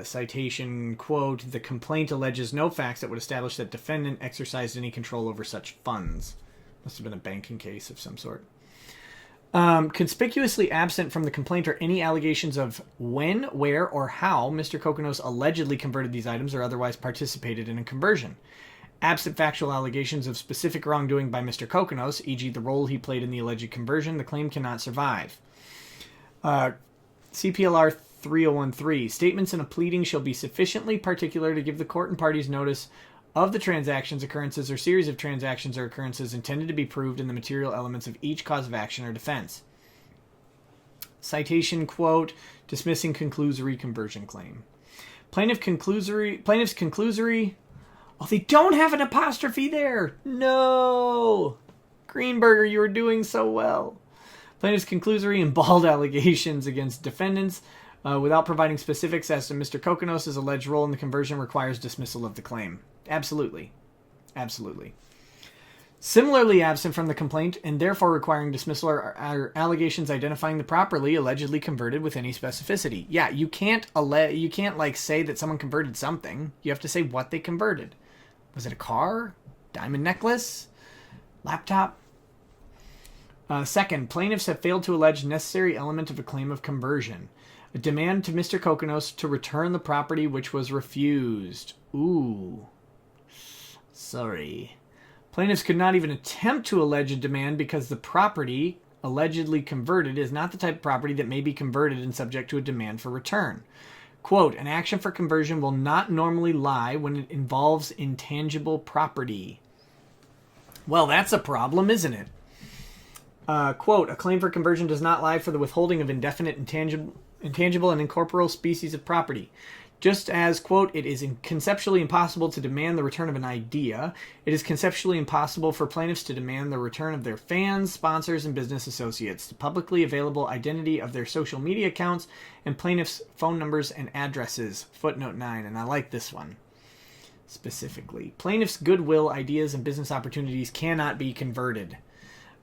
Citation, quote, the complaint alleges no facts that would establish that defendant exercised any control over such funds. Must have been a banking case of some sort. Conspicuously absent from the complaint are any allegations of when, where, or how Mr. Kokonos allegedly converted these items or otherwise participated in a conversion. Absent factual allegations of specific wrongdoing by Mr. Kokonos, e.g. the role he played in the alleged conversion, the claim cannot survive. CPLR 3013. Statements in a pleading shall be sufficiently particular to give the court and parties notice of the transactions, occurrences, or series of transactions or occurrences intended to be proved in the material elements of each cause of action or defense. Citation, quote, dismissing conclusory conversion claim. Plaintiff's conclusory... Oh, they don't have an apostrophe there! No! Greenberger, you were doing so well. Plaintiff's conclusory and bald allegations against defendants without providing specifics as to Mr. Kokonos' alleged role in the conversion requires dismissal of the claim. Absolutely. Absolutely. Similarly absent from the complaint and therefore requiring dismissal are allegations identifying the property allegedly converted with any specificity. Yeah, you can't say that someone converted something. You have to say what they converted. Was it a car? Diamond necklace? Laptop? Second, plaintiffs have failed to allege necessary element of a claim of conversion. A demand to Mr. Kokonos to return the property which was refused. Ooh. Sorry. Plaintiffs could not even attempt to allege a demand because the property allegedly converted is not the type of property that may be converted and subject to a demand for return. Quote, an action for conversion will not normally lie when it involves intangible property. Well, that's a problem, isn't it? Quote, a claim for conversion does not lie for the withholding of indefinite, intangible and incorporeal species of property. Just as, quote, it is conceptually impossible to demand the return of an idea, it is conceptually impossible for plaintiffs to demand the return of their fans, sponsors, and business associates, the publicly available identity of their social media accounts, and plaintiffs' phone numbers and addresses. Footnote 9, and I like this one specifically. Plaintiffs' goodwill, ideas, and business opportunities cannot be converted.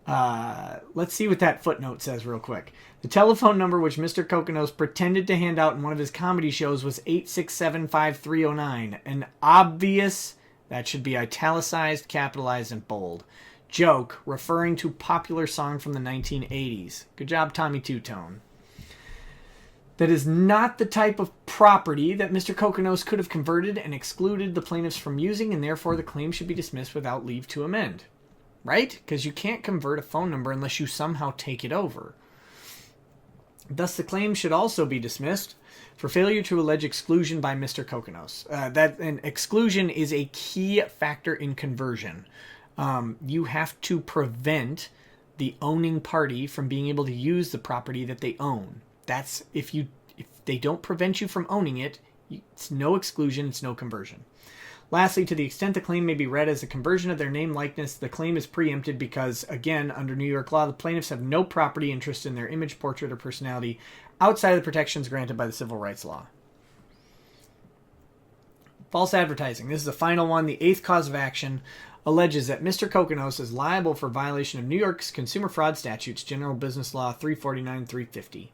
Let's see what that footnote says real quick. The telephone number which Mr. Kokonos pretended to hand out in one of his comedy shows was 867-5309. An obvious, that should be italicized, capitalized, and bold, joke referring to popular song from the 1980s. Good job, Tommy Two-Tone. That is not the type of property that Mr. Kokonos could have converted and excluded the plaintiffs from using, and therefore the claim should be dismissed without leave to amend. Right? Because you can't convert a phone number unless you somehow take it over. Thus, the claim should also be dismissed for failure to allege exclusion by Mr. Kokonos. An exclusion is a key factor in conversion. You have to prevent the owning party from being able to use the property that they own. That's if they don't prevent you from owning it, it's no exclusion, it's no conversion. Lastly, to the extent the claim may be read as a conversion of their name likeness, the claim is preempted because, again, under New York law, the plaintiffs have no property interest in their image, portrait, or personality outside of the protections granted by the civil rights law. False advertising. This is the final one. The eighth cause of action alleges that Mr. Kokonos is liable for violation of New York's consumer fraud statutes, General Business Law 349-350.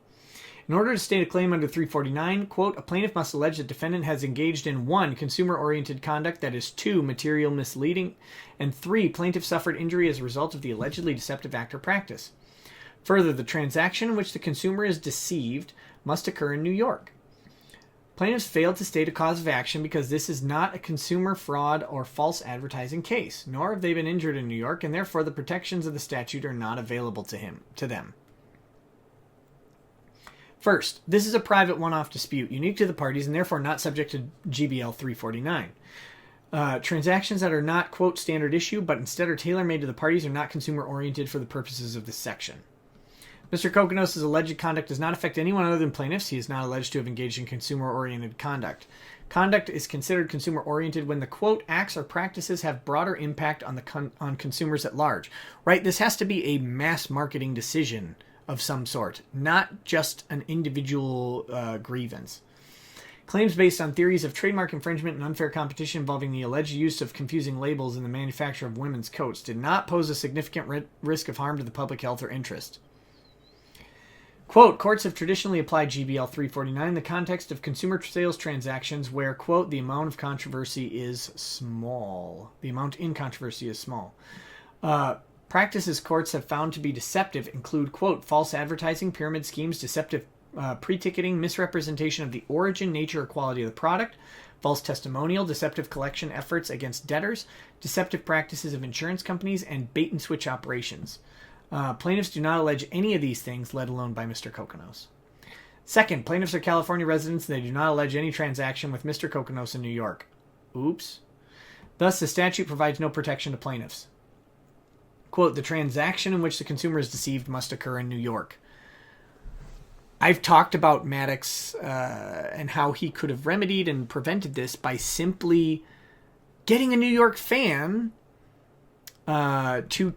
In order to state a claim under 349, quote, a plaintiff must allege that defendant has engaged in 1. Consumer-oriented conduct that is 2. Material misleading, and 3. Plaintiff suffered injury as a result of the allegedly deceptive act or practice. Further, the transaction in which the consumer is deceived must occur in New York. Plaintiffs failed to state a cause of action because this is not a consumer fraud or false advertising case, nor have they been injured in New York, and therefore the protections of the statute are not available to them. First, this is a private one-off dispute, unique to the parties, and therefore not subject to GBL 349. Transactions that are not, quote, standard issue, but instead are tailor-made to the parties are not consumer-oriented for the purposes of this section. Mr. Kokonos' alleged conduct does not affect anyone other than plaintiffs. He is not alleged to have engaged in consumer-oriented conduct. Conduct is considered consumer-oriented when the, quote, acts or practices have broader impact on consumers at large. Right? This has to be a mass marketing decision of some sort, not just an individual grievance. Claims based on theories of trademark infringement and unfair competition involving the alleged use of confusing labels in the manufacture of women's coats did not pose a significant risk of harm to the public health or interest. Quote, courts have traditionally applied GBL 349 in the context of consumer sales transactions where, quote, the amount in controversy is small. Practices courts have found to be deceptive include, quote, false advertising, pyramid schemes, deceptive pre-ticketing, misrepresentation of the origin, nature, or quality of the product, false testimonial, deceptive collection efforts against debtors, deceptive practices of insurance companies, and bait-and-switch operations. Plaintiffs do not allege any of these things, let alone by Mr. Kokonos. Second, plaintiffs are California residents and they do not allege any transaction with Mr. Kokonos in New York. Oops. Thus, the statute provides no protection to plaintiffs. Quote, the transaction in which the consumer is deceived must occur in New York. I've talked about Maddox and how he could have remedied and prevented this by simply getting a New York fan to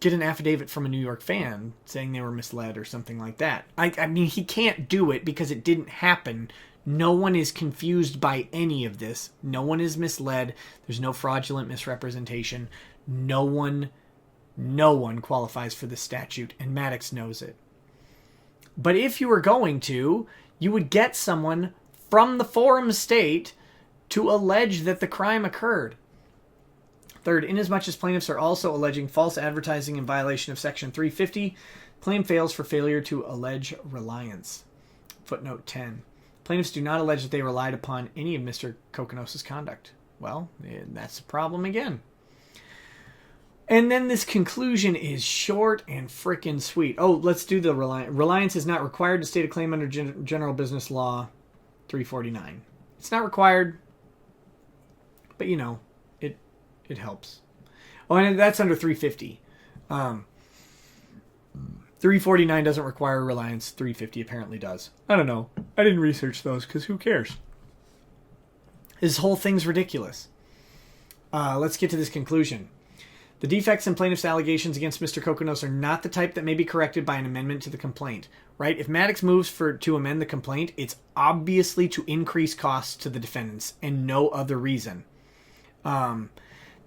get an affidavit from a New York fan saying they were misled or something like that. I mean, he can't do it because it didn't happen. No one is confused by any of this. No one is misled. There's no fraudulent misrepresentation. No one qualifies for the statute, and Maddox knows it. But if you were going to, you would get someone from the forum state to allege that the crime occurred. Third, inasmuch as plaintiffs are also alleging false advertising in violation of Section 350, claim fails for failure to allege reliance. Footnote 10. Plaintiffs do not allege that they relied upon any of Mr. Kokonos' conduct. Well, that's a problem again. And then this conclusion is short and frickin' sweet. Oh, let's do the reliance. Reliance is not required to state a claim under General Business Law 349. It's not required, but you know, it helps. Oh, and that's under 350. 349 doesn't require reliance. 350 apparently does. I don't know. I didn't research those because who cares? This whole thing's ridiculous. Let's get to this conclusion. The defects in plaintiff's allegations against Mr. Kokonos are not the type that may be corrected by an amendment to the complaint. Right? If Maddox moves to amend the complaint, it's obviously to increase costs to the defendants and no other reason.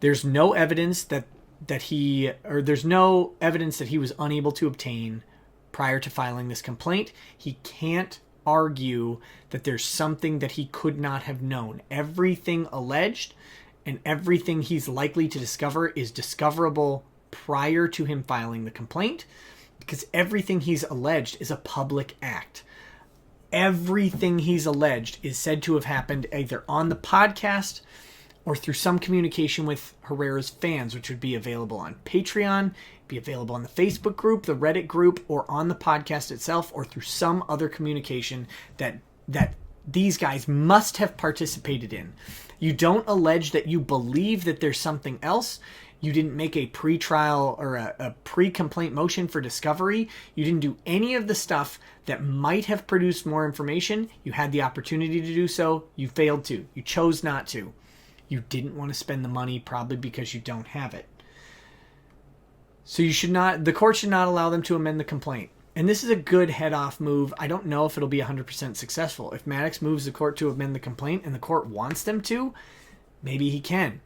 There's no evidence that he was unable to obtain prior to filing this complaint. He can't argue that there's something that he could not have known. Everything alleged and everything he's likely to discover is discoverable prior to him filing the complaint, because everything he's alleged is a public act. Everything he's alleged is said to have happened either on the podcast or through some communication with Herrera's fans, which would be available on Patreon, be available on the Facebook group, the Reddit group, or on the podcast itself, or through some other communication that these guys must have participated in. You don't allege that you believe that there's something else. You didn't make a pre-trial or a pre-complaint motion for discovery. You didn't do any of the stuff that might have produced more information. You had the opportunity to do so. You failed to. You chose not to. You didn't want to spend the money, probably because you don't have it. So the court should not allow them to amend the complaint. And this is a good head-off move. I don't know if it'll be 100% successful. If Maddox moves the court to amend the complaint and the court wants them to, maybe he can.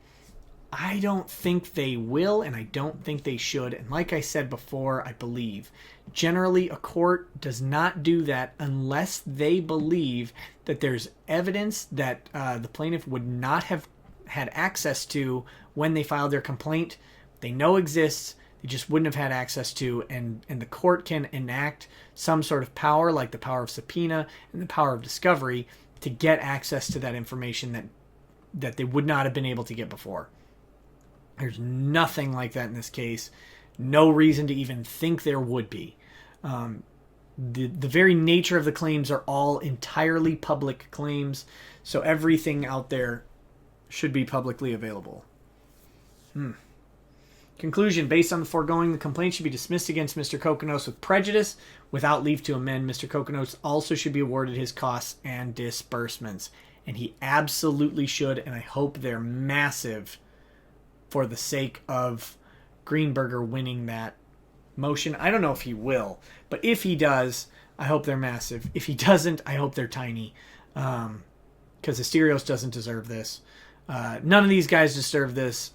I don't think they will, and I don't think they should. And like I said before, I believe generally a court does not do that unless they believe that there's evidence that the plaintiff would not have had access to when they filed their complaint. They know exists, they just wouldn't have had access to, and the court can enact some sort of power, like the power of subpoena and the power of discovery, to get access to that information that they would not have been able to get before. There's nothing like that in this case. No reason to even think there would be. The very nature of the claims are all entirely public claims, so everything out there should be publicly available. Conclusion. Based on the foregoing, the complaint should be dismissed against Mr. Kokkinos with prejudice without leave to amend. Mr. Kokkinos also should be awarded his costs and disbursements. And he absolutely should, and I hope they're massive for the sake of Greenberger winning that motion. I don't know if he will, but if he does, I hope they're massive. If he doesn't, I hope they're tiny, because Asterios doesn't deserve this. None of these guys deserve this.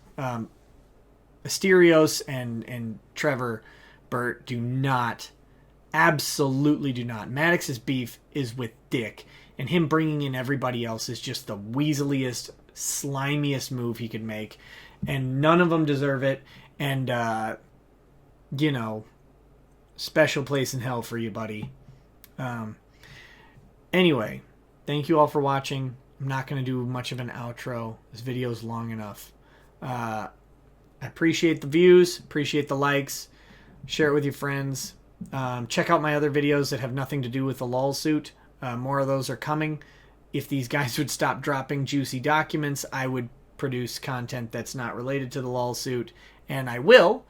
Asterios and Trevor Burt do not, absolutely do not. Maddox's beef is with Dick, and him bringing in everybody else is just the weaseliest, slimiest move he could make. And none of them deserve it. And, special place in hell for you, buddy. Anyway, thank you all for watching. I'm not going to do much of an outro. This video is long enough. I appreciate the views, appreciate the likes. Share it with your friends. Check out my other videos that have nothing to do with the lawsuit. More of those are coming. If these guys would stop dropping juicy documents, I would produce content that's not related to the lawsuit, and I will,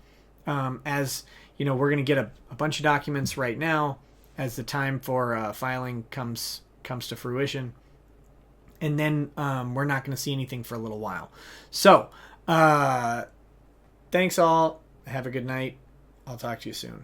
as you know, we're going to get a bunch of documents right now as the time for filing comes to fruition, and then we're not going to see anything for a little while. So thanks all, have a good night, I'll talk to you soon.